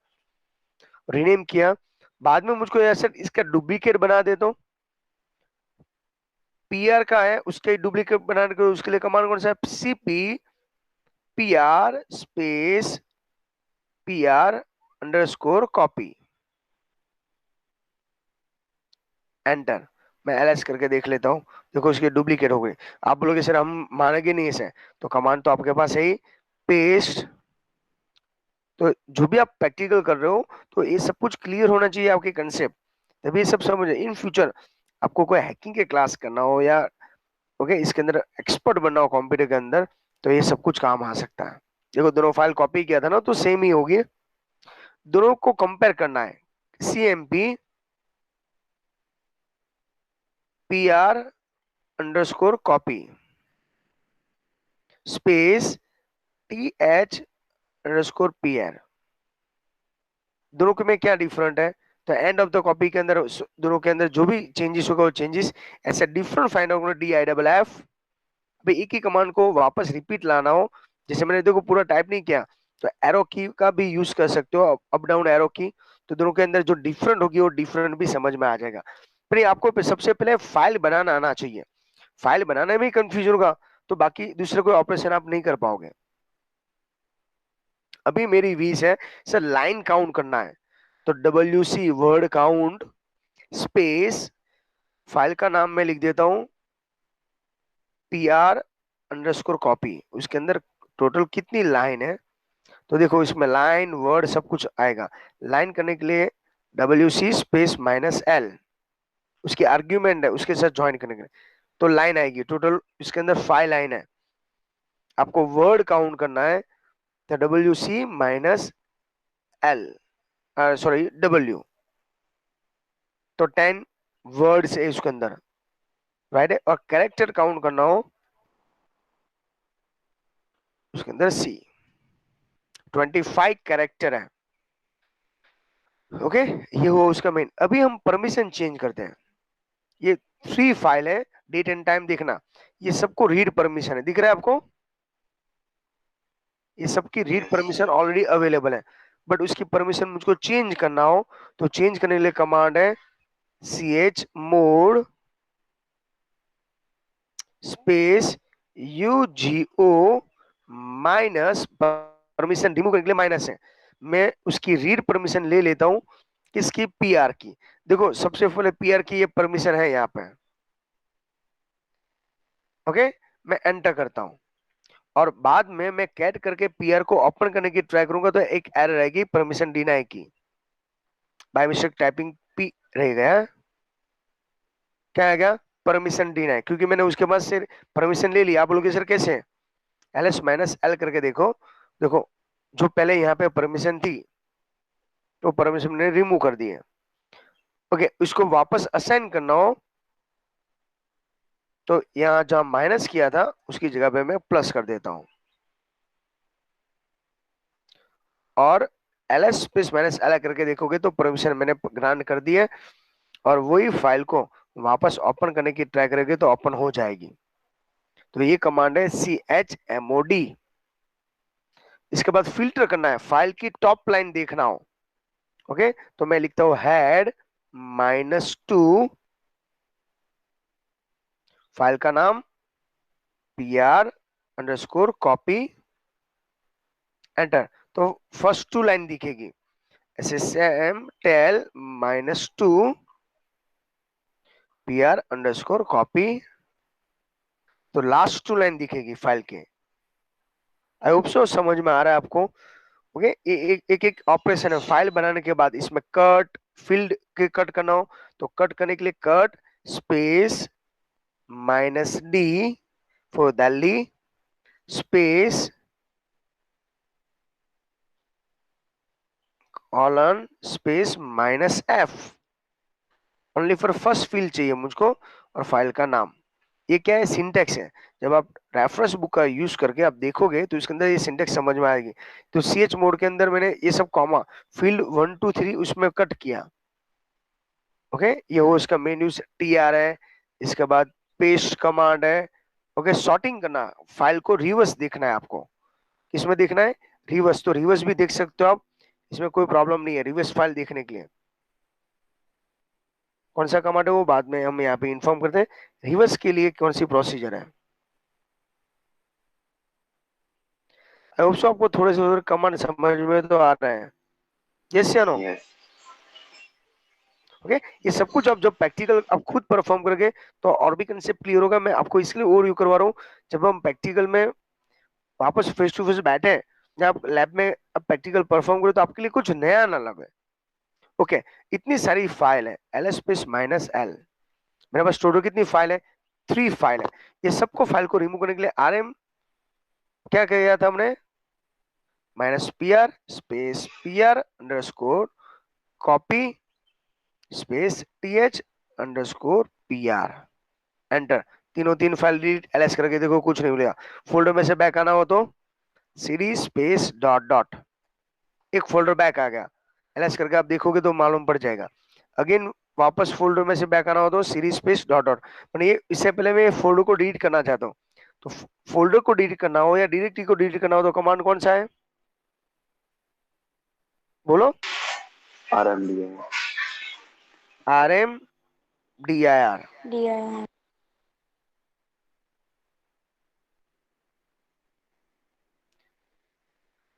रीनेम किया। बाद में मुझको ऐसा इसका डुप्लीकेट बना देता हूँ, पीआर का है उसके डुप्लीकेट बनाने के उसके लिए कमांड कौन सा है, CP PR space PR underscore copy, enter. मैं एलएस करके देख लेता हूँ, देखो उसके डुप्लीकेट हो गए। आप बोलोगे सर हम मानेंगे नहीं इसे, तो कमांड तो आपके पास है ही, पेस्ट। तो जो भी आप प्रैक्टिकल कर रहे हो तो ये सब कुछ क्लियर होना चाहिए आपके कंसेप्ट, तभी ये सब समझ। इन फ्यूचर आपको कोई हैकिंग के क्लास करना हो या ओके इसके अंदर एक्सपर्ट बनना हो कंप्यूटर के अंदर, तो ये सब कुछ काम आ सकता है। देखो दोनों फाइल कॉपी किया था ना तो सेम ही होगी, दोनों को कंपेयर करना है। CMP PR underscore copy space TH underscore PR. दोनों के में क्या डिफरेंट है, तो एंड ऑफ द कॉपी के अंदर दोनों के अंदर जो भी चेंजेस होगा वो चेंजेस ऐसे different find out D I double F. भाई एक ही कमांड को वापस रिपीट लाना हो, जैसे मैंने देखो पूरा टाइप नहीं किया, तो एरो की का भी यूज कर सकते हो, अप डाउन एरो की। तो दोनों के अंदर जो डिफरेंट होगी वो डिफरेंट भी समझ में आ जाएगा। पर ये आपको सबसे पहले फाइल बनाना आना चाहिए, फाइल बनाने में ही कंफ्यूजन होगा तो बाकी दूसरे कोई ऑपरेशन आप नहीं कर पाओगे। अभी मेरी वीज है सर लाइन काउंट करना है, तो W word count space file का नाम मैं लिख देता हूं पीआर अंडरस्कोर कॉपी। उसके अंदर टोटल कितनी लाइन है, तो देखो इसमें लाइन वर्ड सब कुछ आएगा। लाइन करने के लिए डब्ल्यू स्पेस -l उसकी आर्ग्यूमेंट है उसके साथ ज्वाइन करने के लिए, तो लाइन आएगी। टोटल इसके अंदर 5 लाइन है, आपको वर्ड काउंट करना है तो -l सॉरी w, तो 10 वर्ड्स है उसके अंदर, राइट है। और कैरेक्टर काउंट करना हो उसके अंदर सी 25 कैरेक्टर है। ओके, ये हुआ उसका मेन। अभी हम परमिशन चेंज करते हैं। ये 3 फाइल है, डेट एंड टाइम देखना, ये सबको रीड परमिशन है, दिख रहा है आपको? ये सबकी read Yes. Permission already available है, बट उसकी परमिशन मुझको चेंज करना हो तो चेंज करने के लिए कमांड है ch mode space ugo minus, permission remove करने के लिए माइनस है, मैं उसकी रीड परमिशन ले लेता हूं, किसकी? पीआर की। देखो सबसे पहले पीआर की ये परमिशन है यहाँ पे। ओके, मैं एंटर करता हूं और बाद में मैं कैट करके पीआर को ओपन करने की ट्राई करूंगा तो एक एरर आएगी, परमिशन डिनाई की, बाय मिस्टेक टाइपिंग पी रह गया। क्या आएगा? परमिशन डिनाई, क्योंकि मैंने उसके बाद से परमिशन ले लिया। आप लोग सर कैसे? एल एस माइनस एल करके देखो, देखो जो पहले यहाँ पे परमिशन थी तो परमिशन ने रिमूव कर दी है। ओके, उसको वापस असाइन करना हो तो यहाँ जहां माइनस किया था उसकी जगह पे मैं प्लस कर देता हूं और L S space minus L करके देखोगे तो परमिशन मैंने ग्रांट कर दी है और वही फाइल को वापस ओपन करने की ट्राई करोगे तो ओपन हो जाएगी। तो ये कमांड है chmod। इसके बाद फिल्टर करना है, फाइल की टॉप लाइन देखना हो। ओके, तो मैं लिखता हूं हेड -2, फाइल का नाम pr_copy, एंटर। तो फर्स्ट 2 लाइन दिखेगी, SSM टेल -2 pr_copy, तो लास्ट 2 लाइन दिखेगी फाइल के। आई होप सो समझ में आ रहा है आपको। ओके, एक एक ऑपरेशन है फाइल बनाने के बाद। इसमें कट फील्ड के कट करना हो तो कट करने के लिए cut space -d for Delhi space colon space -f, only for first field चाहिए मुझको और फाइल का नाम। ये क्या है? सिंटेक्स है। जब आप रेफरेंस बुक का यूज करके आप देखोगे तो इसके अंदर ये सिंटेक्स समझ में आएगी। तो ch मोड के अंदर मैंने ये सब कॉमा फील्ड 1 2 3 उसमें कट किया। ओके, ये वो इसका मेन यूज tr है। इसके बाद पेस्ट कमांड है। ओके, सॉर्टिंग करना, फाइल को रिवर्स देखना है आपको। किसमें देखना है? रिवर्स। तो रिवर्स भी देख सकते हो आप, इसमें कोई प्रॉब्लम नहीं है रिवर्स फाइल देखने के लिए। कौन सा कमांड है वो बाद में हम यहाँ पे इन्फॉर्म करते हैं। रिवर्स के लिए कौन सी प्रोसीजर है? आई होप सो आपको थोड़े से थोड़े कमांड समझ में तो आ रहे हैं। यस या नो? Yes. ओके, ये सब कुछ आप जब प्रैक्टिकल आप खुद परफॉर्म करोगे तो और भी कंसेप्ट क्लियर होगा। मैं आपको इसलिए और यू करवा रहा हूँ, जब हम प्रैक्टिकल में वापस फेस टू फेस बैठे, जब आप लैब में अब प्रैक्टिकल परफॉर्म करो तो आपके लिए कुछ नया ना लगे। ओके, इतनी सारी फाइल है, ls स्पेस -l, मेरे पास टोटल कितनी फाइल है? 3 फाइल है। ये सबको फाइल को रिमूव करने के लिए rm क्या किया था हमने? -pr space pr_copy space th_pr, enter. तीनों तीन फाइल डिलीट ls करके देखो, कुछ नहीं मिलेगा। फोल्डर में से बैक आना हो तो cd स्पेस डॉट डॉट, एक फोल्डर बैक आ गया, ls करके आप देखोगे तो मालूम पड़ जाएगा। अगेन वापस फोल्डर में से बैक आना हो तो सीरीज स्पेस डॉट डॉट। ये इससे पहले मैं फोल्डर को डिलीट करना चाहता हूँ, तो फोल्डर को डिलीट करना हो या डायरेक्टरी को डिलीट करना हो तो कमांड कौन सा है? बोलो। RMDA. rmdir। DIR.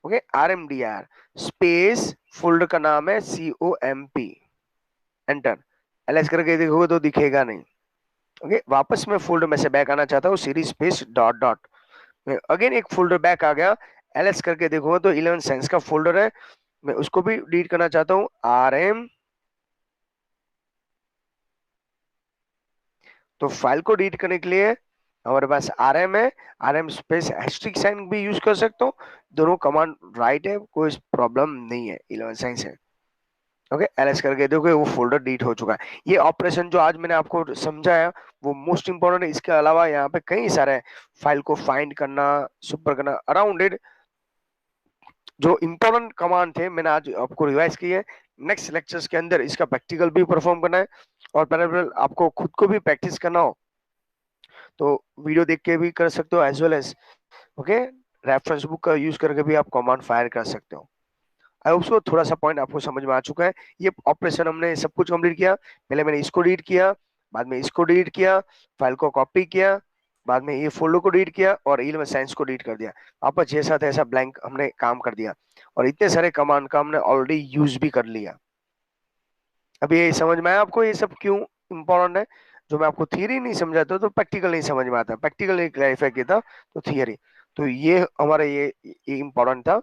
Okay, rmdir space folder का नाम है comp, एंटर। ls करके देखोगे तो दिखेगा नहीं। ओके, वापस मैं फोल्डर में से बैक आना चाहता हूँ, series space dot dot, again एक फोल्डर बैक आ गया, ls करके देखोगे तो 11 साइंस का फोल्डर है, मैं उसको भी डिलीट करना चाहता हूँ। rm, तो फाइल को डिलीट करने के लिए हमारे पास rm है, rm स्पेस हैशटैग साइन भी यूज कर सकते हो, दोनों कमांड राइट है, कोई प्रॉब्लम नहीं है, 11 साइंस है। ओके, एलएस करके देखोगे वो फोल्डर डिलीट हो चुका है। ये ऑपरेशन जो आज मैंने आपको समझाया वो मोस्ट इंपॉर्टेंट है। इसके अलावा यहाँ पे कई सारे फाइल को फाइंड करना, सुपर करना, अराउंड इट, जो इंपॉर्टेंट कमांड थे मैंने आज आपको रिवाइज किए। नेक्स्ट लेक्चर्स के अंदर इसका प्रैक्टिकल भी परफॉर्म करना है, और पैरेलल आपको खुद को भी प्रैक्टिस करना हो तो वीडियो देख के भी कर सकते हो, as well as okay reference book का यूज करके भी आप कमांड फायर कर सकते हो। आई होप सो थोड़ा सा पॉइंट आपको समझ में आ चुका है। ये ऑपरेशन हमने सब कुछ कंप्लीट किया। पहले मैंने इसको डिलीट किया, बाद में इसको डिलीट किया, फाइल को कॉपी किया, बाद में ये फोल्डर को डिलीट किया और ईल में साइंस को डिलीट कर दिया। आपस जैसा तैसा ब्लैंक हमने काम कर दिया, और इतने सारे कमांड का हमने ऑलरेडी यूज भी कर लिया। अब ये समझ में आया आपको ये सब क्यों इम्पोर्टेंट है? जो मैं आपको थियरी नहीं समझाता तो प्रैक्टिकल नहीं समझ में आता, प्रैक्टिकल नहीं क्लैरिफाई किया था तो थियरी। तो ये हमारा ये इम्पोर्टेंट था।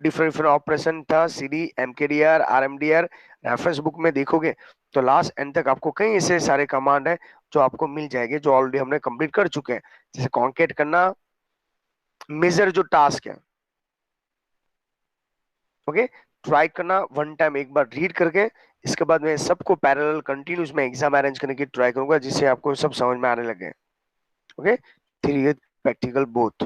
डिफरेंट डिफरेंट ऑपरेशन था, सीडी, एमकेडीआर, आरएमडीआर। रेफरेंस बुक में देखोगे तो लास्ट एंड तक आपको कई ऐसे सारे कमांड है जो आपको मिल जाएंगे, जो ऑलरेडी हमने कंप्लीट कर चुके हैं। जैसे कॉन्केट करना, मेजर जो टास्क है, ओके, ट्राई करना वन टाइम एक बार रीड करके। इसके बाद मैं सबको पैरेलल कंटिन्यूस में एग्जाम अरेंज करने की ट्राई करूंगा, जिससे आपको सब समझ में आने लगे। Okay, three practical both.